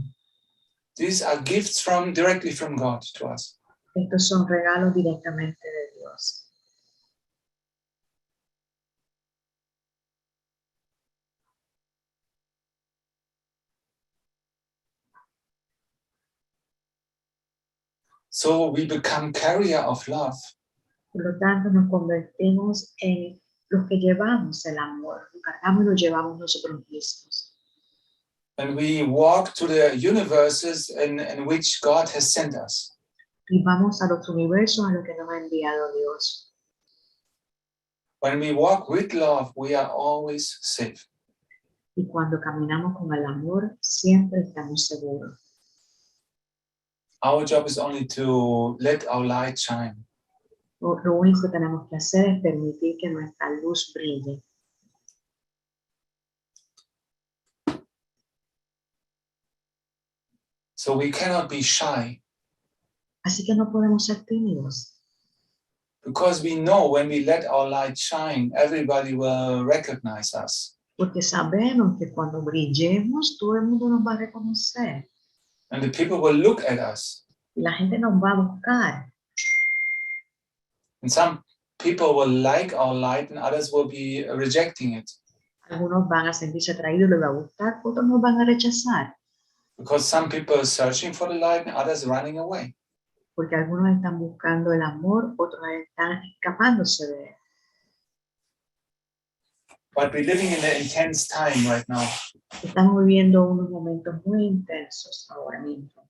S2: These are gifts directly from God to us.
S3: Estos son regalos directamente de Dios.
S2: So we become carrier of love.
S3: Por lo tanto, nos convertimos en los que llevamos el amor, lo cargamos y lo llevamos nosotros mismos.
S2: And we walk to the universes in which God has sent us.
S3: Y vamos a los universos a los que nos ha enviado Dios.
S2: When we walk with love, we are always safe.
S3: Y cuando caminamos con el amor, siempre estamos seguros.
S2: Our job is only to let our light shine.
S3: Lo único que tenemos que hacer es permitir que nuestra luz brille.
S2: So we cannot be shy,
S3: Así que no podemos ser tímidos,
S2: because we know when we let our light shine, everybody will recognize us.
S3: porque sabemos que cuando brillemos, todo el mundo nos va a reconocer.
S2: And the people will look at us.
S3: Y la gente nos va a buscar.
S2: And some people will like our light and others will be rejecting it.
S3: Algunos van a sentirse atraídos y les va a gustar, otros nos van a rechazar.
S2: Because some people are searching for the light and others running away.
S3: Porque algunos están buscando el amor, otros están escapándose de él.
S2: But we're living in an intense time right now,
S3: Estamos viviendo unos momentos muy intensos ahora mismo,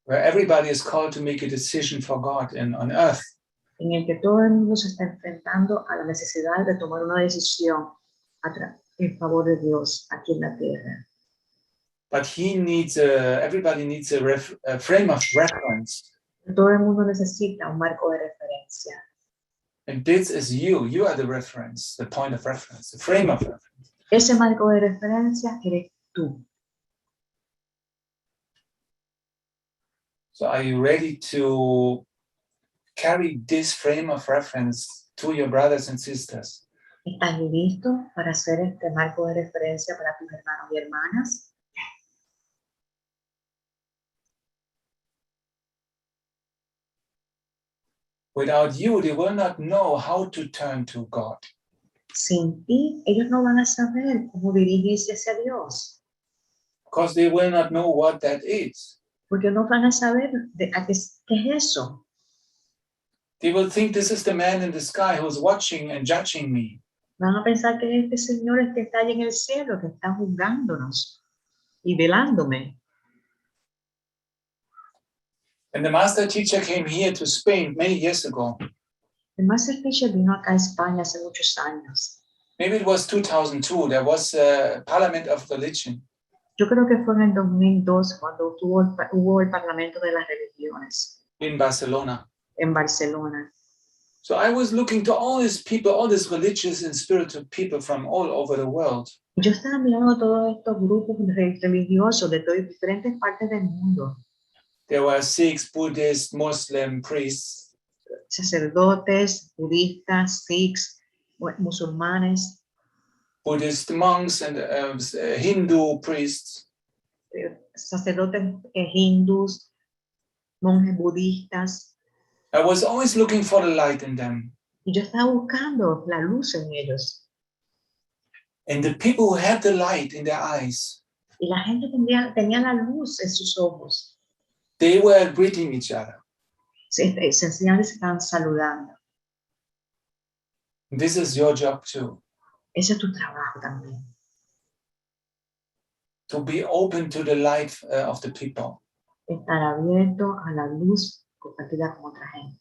S2: where everybody is called to make a decision for God on earth.
S3: en el que todo el mundo se está enfrentando a la necesidad de tomar una decisión en favor de Dios aquí en la tierra.
S2: But everybody needs a frame of reference.
S3: Todo el mundo necesita un marco de referencia.
S2: And this is you. You are the reference, the point of reference, the frame of reference.
S3: Ese marco de referencia eres tú.
S2: So are you ready to carry this frame of reference to your brothers and sisters?
S3: ¿Estás listo para hacer este marco de referencia para tus hermanos y hermanas?
S2: Without you, they will not know how to turn to God.
S3: Sin ti, ellos no van a saber cómo dirigirse hacia Dios.
S2: Because they will not know what that is.
S3: Porque no van a saber qué es eso.
S2: They will think this is the man in the sky who's watching and judging me.
S3: Van a pensar que este Señor es que está ahí en el cielo, que está juzgándonos y velándome.
S2: And the master teacher came here to Spain many years ago.
S3: El Master Teacher vino acá a España hace muchos años.
S2: Maybe it was 2002. There was a Parliament of Religion.
S3: Yo creo que fue en el 2002 cuando hubo el Parlamento de las Religiones
S2: In Barcelona.
S3: en Barcelona.
S2: So I was looking to all these people, all these religious and spiritual people from all over the world.
S3: Yo estaba mirando todos estos grupos religiosos de todas diferentes partes del mundo.
S2: There were Sikhs, Buddhists, Muslim priests.
S3: Sacerdotes, budistas, sikhs, musulmanes,
S2: Buddhist monks and Hindu priests.
S3: sacerdotes hindús, monjes budistas.
S2: I was always looking for the light in them.
S3: Y yo estaba buscando la luz en ellos.
S2: And the people who had the light in their eyes,
S3: Y la gente tenía la luz en sus ojos.
S2: they were greeting each other.
S3: Sencillamente se estaban saludando.
S2: This is your job too,
S3: Ese es tu trabajo también.
S2: to be open to the light of the people.
S3: Estar abierto a la luz compartida con otra gente.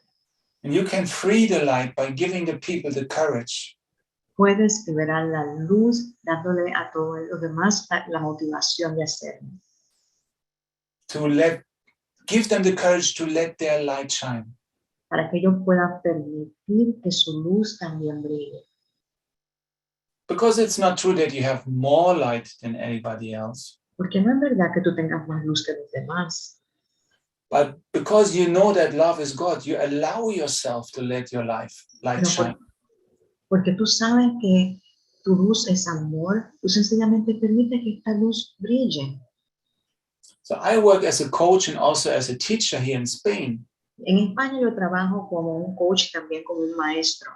S2: And you can free the light by giving the people the courage
S3: Puedes liberar la luz dándole a todos los demás la motivación de hacerlo.
S2: to give them the courage to let their light shine.
S3: Para que ellos puedan permitir que su luz también brille.
S2: Because it's not true that you have more light than anybody else,
S3: Porque no es verdad que tú tengas más luz que los demás.
S2: but because you know that love is God, you allow yourself to let your light
S3: Pero
S2: shine.
S3: porque tú sabes que tu luz es amor, tú sencillamente permites que esta luz brille.
S2: So So I work as a coach and also as a teacher here in Spain.
S3: En España yo trabajo como un coach, también como un maestro.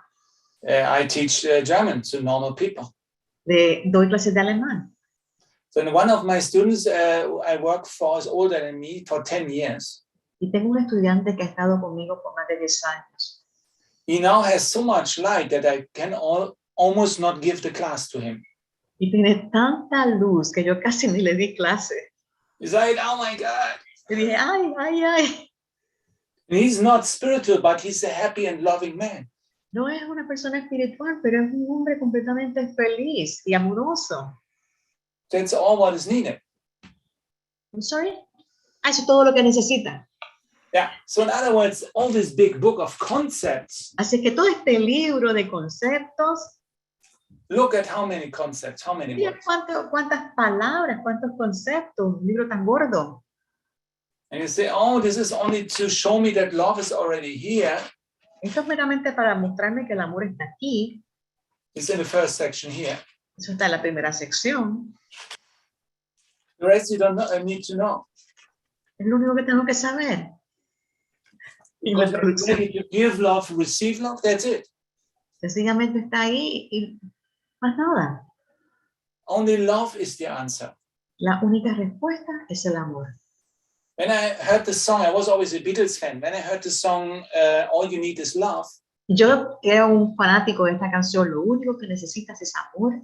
S2: I teach German to normal people.
S3: Doy clases de alemán.
S2: So one of my students I work for is older than me for 10 years.
S3: Y tengo un estudiante que ha estado conmigo por más de 10 años.
S2: He now has so much light that I can almost not give the class to him.
S3: Y tiene tanta luz que yo casi ni le di clase.
S2: He's like, oh my God.
S3: Y dije, ay, ay, ay.
S2: And he's not spiritual, but he's a happy and loving man.
S3: No es una persona espiritual, pero es un hombre completamente feliz y amoroso.
S2: That's all what is needed.
S3: I'm sorry. Hace todo lo que necesita.
S2: Yeah. So in other words, all this big book of concepts,
S3: Así que todo este libro de conceptos,
S2: look at how many concepts, how many
S3: mira
S2: words.
S3: cuántas palabras, cuántos conceptos, un libro tan gordo.
S2: And you say, oh, this is only to show me that love is already here.
S3: Esto es meramente para mostrarme que el amor está aquí.
S2: It's in the first section here.
S3: Eso está en la primera sección.
S2: The rest you don't need to know.
S3: Es lo único que tengo que saber. Y la
S2: Because when
S3: introducción.
S2: you give love, receive love, that's it.
S3: Sencillamente está ahí y más nada.
S2: Only love is the answer.
S3: La única respuesta es el amor.
S2: When I heard the song, I was always a Beatles fan. When I heard the song, All You Need Is Love,
S3: Yo, que era un fanático de esta canción, lo único que necesitas es amor.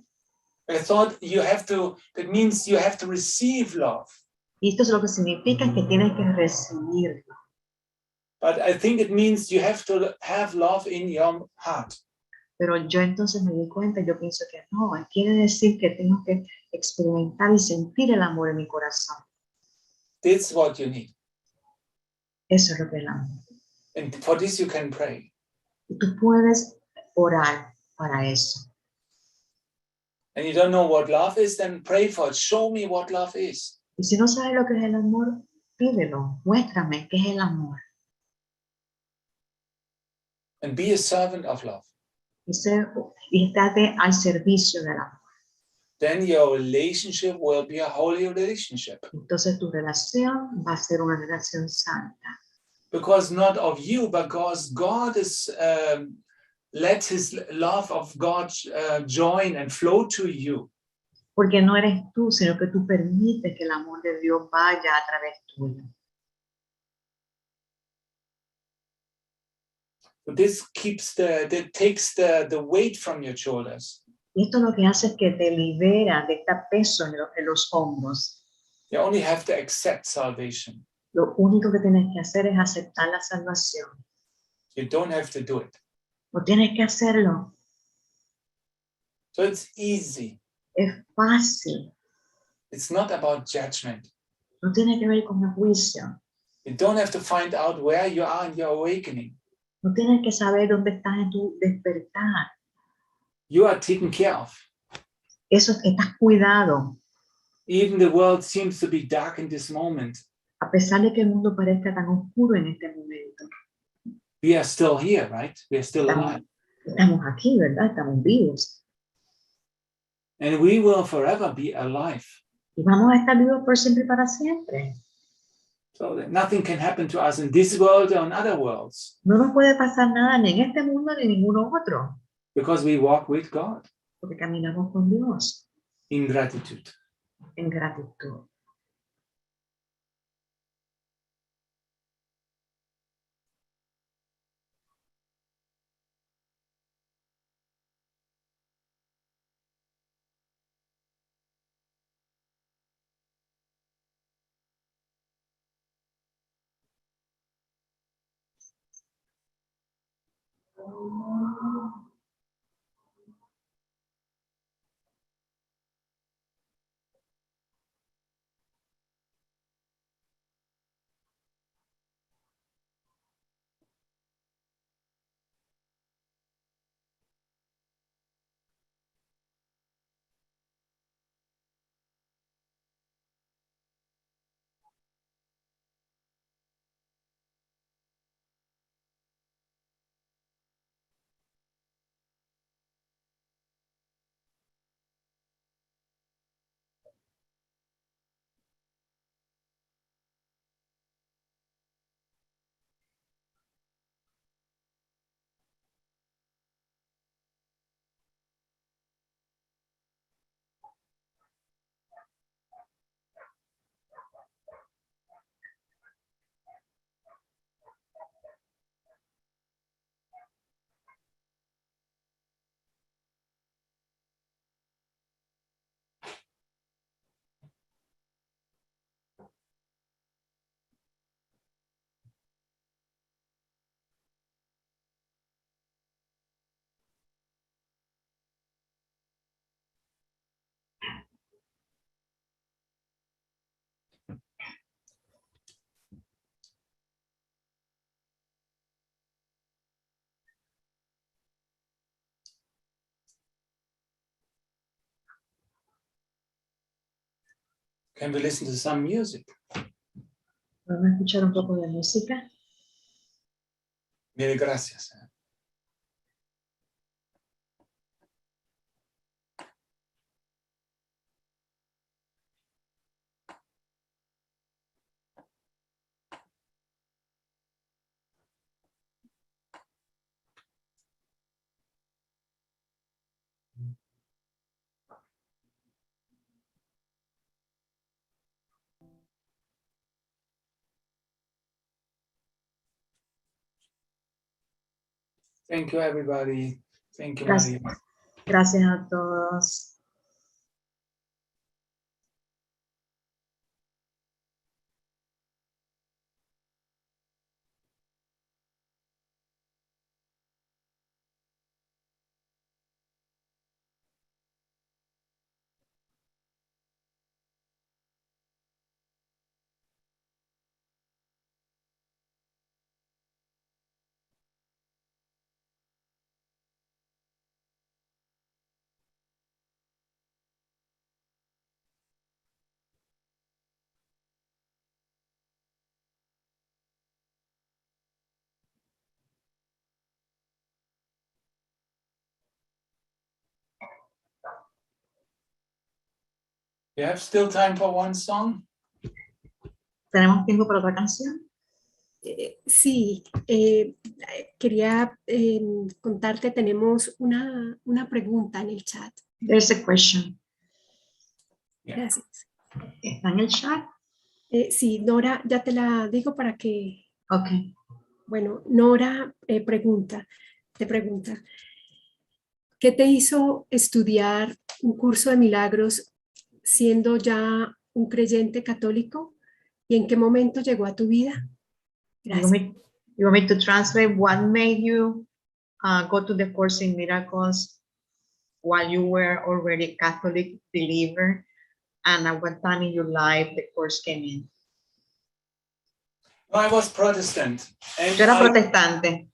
S2: I thought that means you have to receive love.
S3: Y esto es lo que significa que tienes que recibirlo.
S2: But I think it means you have to have love in your heart.
S3: Pero yo entonces me di cuenta, yo pienso que no, quiere decir que tengo que experimentar y sentir el amor en mi corazón.
S2: That's what you need.
S3: Eso es lo que es el amor.
S2: And for this you can pray.
S3: Y tú puedes orar para eso.
S2: And you don't know what love is, then pray for it. Show me what love is.
S3: Y si no sabes lo que es el amor, pídelo, muéstrame qué es el amor.
S2: And be a servant of love.
S3: Y estate al servicio del amor.
S2: Then your relationship will be a holy relationship.
S3: Entonces tu relación va a ser una relación santa.
S2: Because not of you, but because God is let His love of God join and flow to you.
S3: Porque no eres tú, sino que tú permites que el amor de Dios vaya a través tuyo.
S2: So this takes the weight from your shoulders.
S3: Y esto lo que hace es que te libera de este peso en los hombros.
S2: You only have to accept salvation.
S3: Lo único que tienes que hacer es aceptar la salvación.
S2: You don't have to do it.
S3: No tienes que hacerlo.
S2: So it's easy.
S3: Es fácil.
S2: It's not about judgment.
S3: No tiene que ver con el juicio.
S2: You don't have to find out where you are in your awakening.
S3: No tienes que saber dónde estás en tu despertar.
S2: You are taken care of.
S3: Eso estás cuidado.
S2: Even the world seems to be dark in this moment.
S3: A pesar de que el mundo parezca tan oscuro en este momento.
S2: We are still here, right? We are still alive.
S3: Estamos aquí, ¿verdad? Estamos vivos.
S2: And we will forever be alive.
S3: Y vamos a estar vivos por siempre y para siempre.
S2: So that nothing can happen to us in this world or in other worlds.
S3: No nos puede pasar nada ni en este mundo ni en ninguno otro.
S2: Because we walk with God
S3: Porque caminamos con Dios
S2: in gratitude.
S3: en gratitud.
S2: Can we listen to some music?
S3: Vamos a escuchar un poco de música.
S2: Mil gracias. Thank you, everybody. Thank you,
S3: Gracias.
S2: Maria.
S3: Gracias a todos.
S2: You have still time for one song?
S3: ¿Tenemos tiempo para otra canción?
S1: Sí, quería contarte, tenemos una pregunta en el chat.
S3: There's a question.
S2: Yeah.
S1: Gracias.
S3: ¿Está en el chat?
S1: Sí, Nora, ya te la digo para que...
S3: Ok.
S1: Bueno, Nora te pregunta, ¿qué te hizo estudiar un curso de milagros siendo ya un creyente católico? ¿Y en qué momento llegó a tu vida? Gracias.
S3: You want me to translate what made you go to the Course in Miracles while you were already a Catholic believer, and at what time in your life the course came in?
S2: I was Protestant. And
S3: Yo era protestante.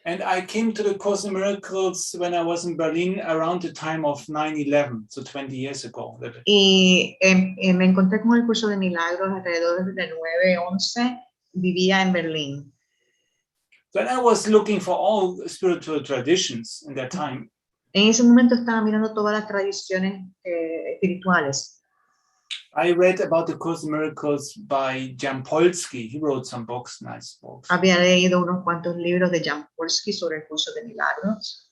S2: And I came to the Course in Miracles when I was in Berlin around the time of 9/11, so 20 years ago.
S3: Y me encontré con el curso de milagros alrededor del 9/11, vivía en Berlín.
S2: When I was looking for all spiritual traditions in that time,
S3: En ese momento estaba mirando todas las tradiciones espirituales.
S2: I read about the Course in Miracles by Jampolsky. He wrote some books, nice books.
S3: Había leído unos cuantos libros de Jampolsky sobre el curso de milagros.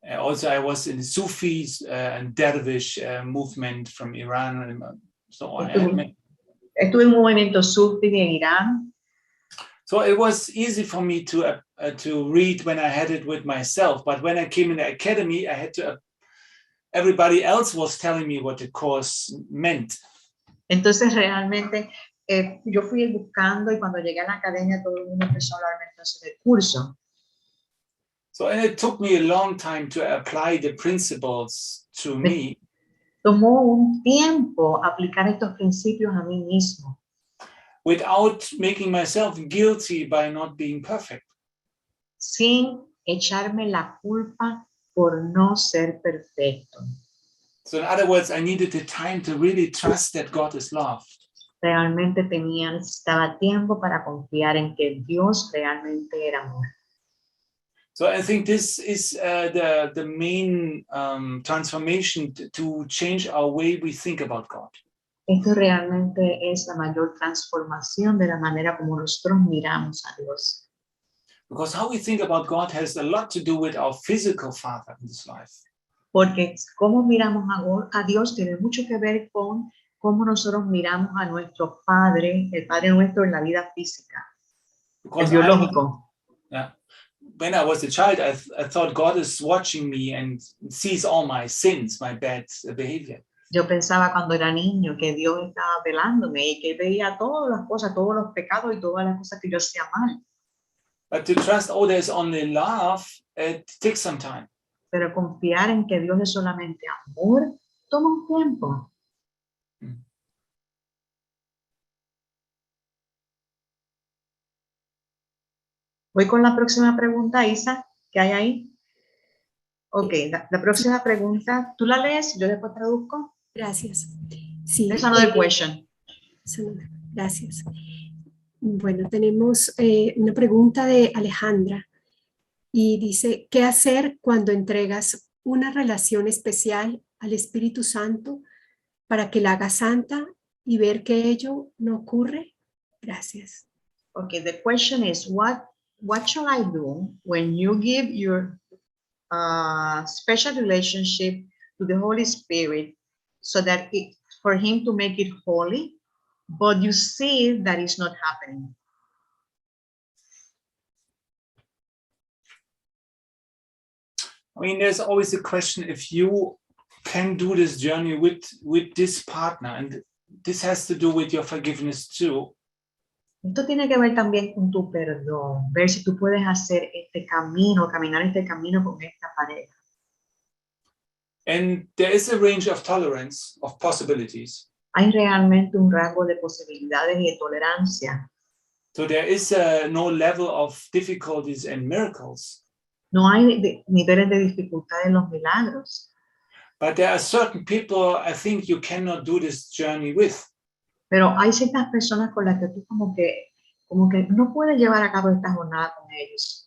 S2: Also, I was in the Sufis and Dervish movement from Iran and so on.
S3: Estuve en un movimiento sufi en Irán.
S2: So it was easy for me to read when I had it with myself. But when I came in the academy, I had to. Everybody else was telling me what the course meant.
S3: Entonces realmente yo fui buscando y cuando llegué a la academia todo el mundo empezó a hablarme entonces del curso.
S2: So and it took me a long time to apply the principles to me.
S3: Tomó un tiempo aplicar estos principios a mí mismo.
S2: Without making myself guilty by not being perfect.
S3: Sin echarme la culpa por no ser perfecto.
S2: So in other words, I needed the time to really trust that God is love.
S3: Realmente necesitaba tiempo para confiar en que Dios realmente era amor.
S2: So I think this is the main transformation to change our way we think about God.
S3: Esto realmente es la mayor transformación de la manera como nosotros miramos a Dios.
S2: Because how we think about God has a lot to do with our physical father in this life.
S3: Porque cómo miramos a Dios tiene mucho que ver con cómo nosotros miramos a nuestro Padre, el Padre nuestro en la vida física,
S2: Because
S3: el biológico.
S2: When I was a child, I thought God is watching me and sees all my sins, my bad behavior.
S3: Yo pensaba cuando era niño que Dios estaba velándome y que veía todas las cosas, todos los pecados y todas las cosas que yo hacía mal.
S2: But to trust, there's only love, it takes some time.
S3: Pero confiar en que Dios es solamente amor toma un tiempo. Voy con la próxima pregunta, Isa, ¿qué hay ahí? Ok, la próxima pregunta, ¿tú la lees? Yo después traduzco.
S1: Gracias. Sí,
S3: There's another question.
S1: gracias. Bueno, tenemos una pregunta de Alejandra y dice, ¿qué hacer cuando entregas una relación especial al Espíritu Santo para que la haga santa y ver que ello no ocurre? Gracias.
S3: Okay, the question is, what should I do when you give your special relationship to the Holy Spirit so that for him to make it holy, but you see that it's not happening?
S2: I mean, there's always a question if you can do this journey with this partner, and this has to do with your forgiveness too.
S3: Esto tiene que ver también con tu perdón, ver si tú puedes hacer este camino, caminar este camino con esta pareja.
S2: And there is a range of tolerance, of possibilities.
S3: Hay realmente un rango de posibilidades y de tolerancia.
S2: So there is no level of difficulties and miracles.
S3: No hay niveles de dificultad en los milagros.
S2: But there are certain people I think you cannot do this journey with.
S3: Pero hay ciertas personas con las que tú como que no puedes llevar a cabo esta jornada con ellos.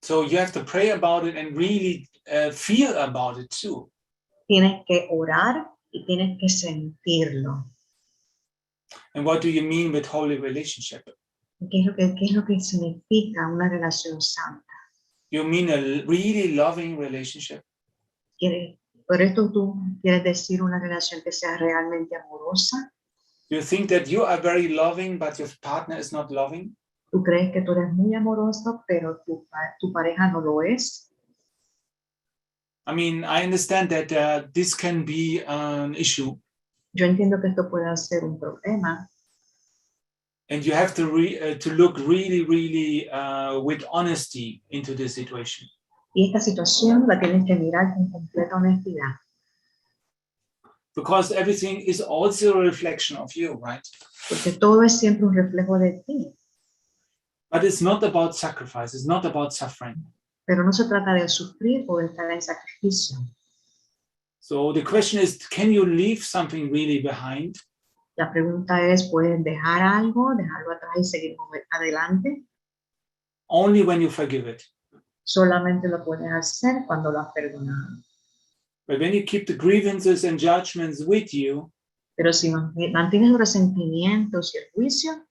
S2: So you have to pray about it and really feel about it too.
S3: Tienes que orar y tienes que sentirlo.
S2: And what do you mean with holy relationship?
S3: ¿Qué es lo que significa una relación santa?
S2: You mean a really loving relationship?
S3: Por esto tú quieres decir una relación que sea realmente amorosa.
S2: You think that you are very loving, but your partner is not loving?
S3: ¿Tú crees que tú eres muy amoroso, pero tu pareja no lo es?
S2: I mean, I understand that this can be an issue.
S3: Yo entiendo que esto puede ser un problema.
S2: And you have to look really, really with honesty into this situation.
S3: Y esta situación la tienes que mirar con completa honestidad.
S2: Because everything is also a reflection of you, right?
S3: Porque todo es siempre un reflejo de ti.
S2: But it's not about sacrifice. It's not about suffering.
S3: Pero no se trata de sufrir o de estar en sacrificio.
S2: So the question is, can you leave something really behind?
S3: La pregunta es, ¿puedes dejar algo, dejarlo atrás y seguir adelante?
S2: Only when you forgive it.
S3: Solamente lo puedes hacer cuando lo has perdonado.
S2: But when you keep the grievances and judgments with you,
S3: Pero si mantienes los resentimientos y el juicio,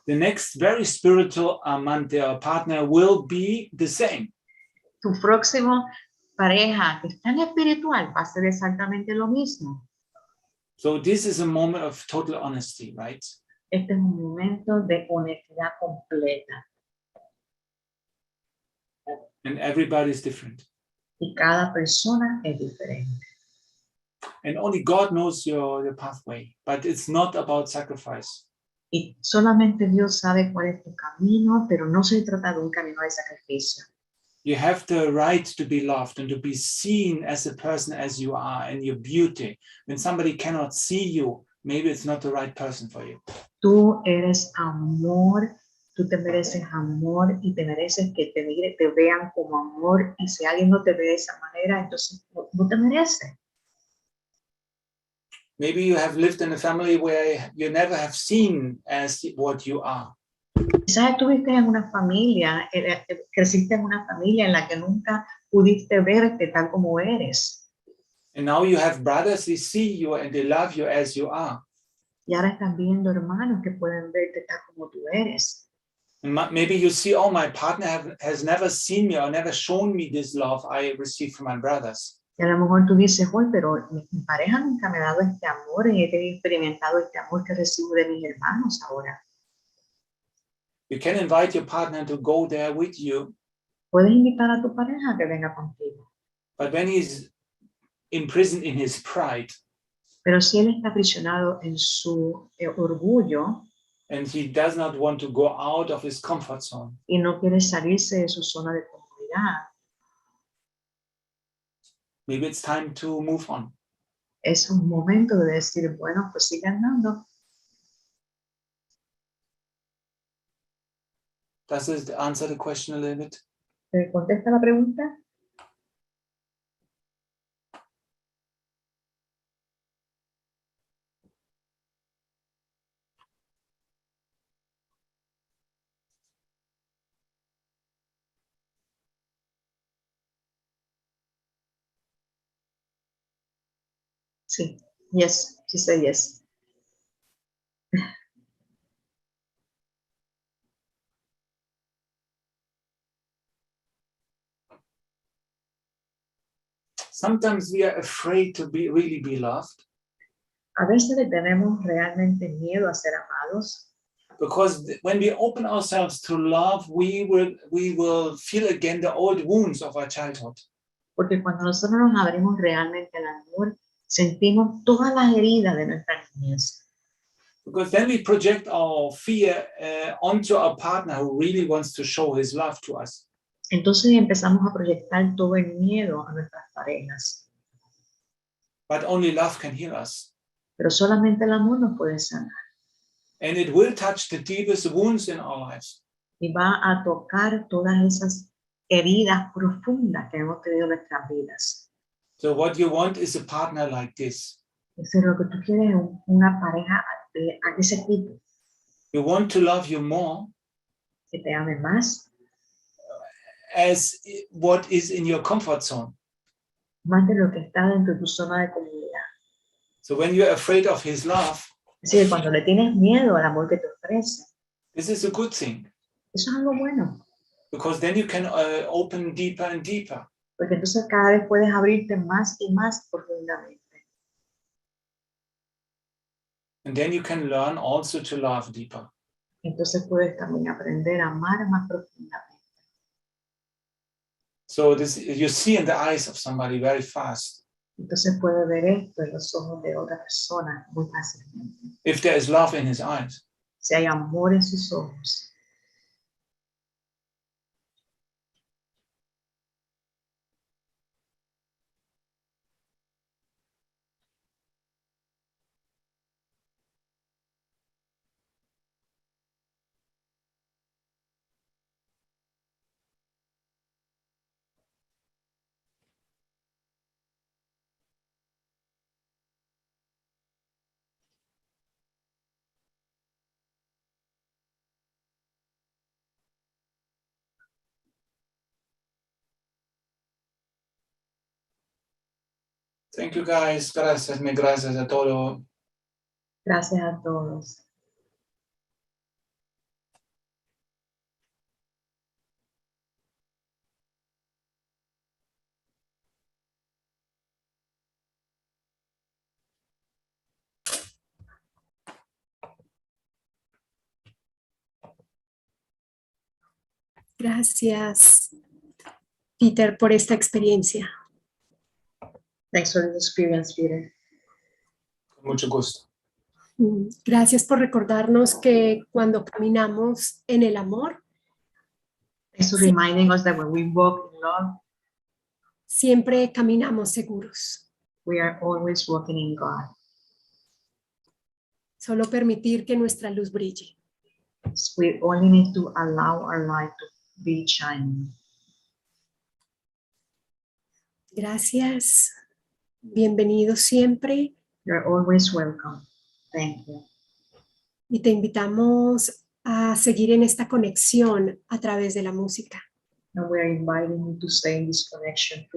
S2: the next very spiritual amante or partner will be the same.
S3: tu próximo pareja que es tan espiritual va a ser exactamente lo mismo.
S2: So this is a moment of total honesty, right?
S3: Este es un momento de honestidad completa.
S2: And everybody is different.
S3: Y cada persona es diferente.
S2: And only God knows your pathway, but it's not about sacrifice.
S3: Y solamente Dios sabe cuál es tu camino, pero no se trata de un camino de sacrificio.
S2: You have the right to be loved and to be seen as a person as you are and your beauty. When somebody cannot see you, maybe it's not the right person for you.
S3: Tú eres amor, tú te mereces amor y te mereces que te vean como amor. Y si alguien no te ve de esa manera, entonces no te mereces.
S2: Maybe you have lived in a family where you never have seen as what you are.
S3: Quizás estuviste en una familia, creciste en una familia en la que nunca pudiste verte tal como eres.
S2: And now you have brothers, they see you and they love you as you are.
S3: Y ahora estás viendo hermanos que pueden verte tal como tú eres.
S2: And maybe you see, oh, my partner has never seen me or never shown me this love I received from my brothers.
S3: Y a lo mejor tú dices, hoy, pero mi pareja nunca me ha dado este amor y he experimentado este amor que recibo de mis hermanos ahora.
S2: You can invite your partner to go there with you.
S3: Puedes invitar a tu pareja a que venga contigo.
S2: But when he's imprisoned in his pride,
S3: Pero si él está aprisionado en su orgullo
S2: and he does not want to go out of his comfort zone,
S3: y no quiere salirse de su zona de comodidad,
S2: maybe it's time to move on.
S3: es un momento de decir, bueno, pues sigue andando.
S2: Does it answer the question a little bit?
S3: ¿Te contesta la pregunta? Sí. Yes. She said yes.
S2: Sometimes we are afraid to really be loved
S3: A veces le tenemos realmente miedo a ser amados,
S2: because when we open ourselves to love, we will feel again the old wounds of our childhood.
S3: porque cuando nosotros nos abrimos realmente al amor, sentimos todas las heridas de nuestra niñez.
S2: Because then we project our fear onto our partner who really wants to show his love to us.
S3: Entonces empezamos a proyectar todo el miedo a nuestras parejas.
S2: But only love can heal us.
S3: Pero solamente el amor nos puede sanar.
S2: And it will touch the deepest wounds in our lives.
S3: Y va a tocar todas esas heridas profundas que hemos tenido en nuestras vidas.
S2: So what you want is a partner like this.
S3: Eso es lo que tú quieres, una pareja de ese tipo,
S2: You want to love you more
S3: que te ame más,
S2: as what is in your comfort zone.
S3: más de lo que está dentro de tu zona de comodidad.
S2: So when you're afraid of his love,
S3: Es decir, cuando le tienes miedo al amor que te ofrece,
S2: this is a good thing,
S3: eso es algo bueno,
S2: because then you can open deeper and deeper.
S3: porque entonces cada vez puedes abrirte más y más profundamente.
S2: And then you can learn also to love deeper.
S3: Entonces puedes también aprender a amar más profundamente.
S2: So this you see in the eyes of somebody very fast.
S3: Entonces puedes ver esto en los ojos de otra persona muy fácilmente.
S2: If there is love in his eyes.
S3: Si hay amor en sus ojos.
S2: Thank you guys. Gracias, mil gracias a todos.
S3: Gracias a todos.
S1: Gracias, Peter, por esta experiencia.
S3: Thanks for the experience, Peter.
S2: Con mucho gusto.
S1: Gracias por recordarnos que cuando caminamos en el amor,
S3: Thanks for reminding us that when we walk in love,
S1: siempre caminamos seguros.
S3: we are always walking in God.
S1: Solo permitir que nuestra luz brille.
S3: We only need to allow our light to be shining.
S1: Gracias. Bienvenido siempre.
S3: You're always welcome. Thank you.
S1: Y te invitamos a seguir en esta conexión a través de la música.
S3: And we are inviting you to stay in this connection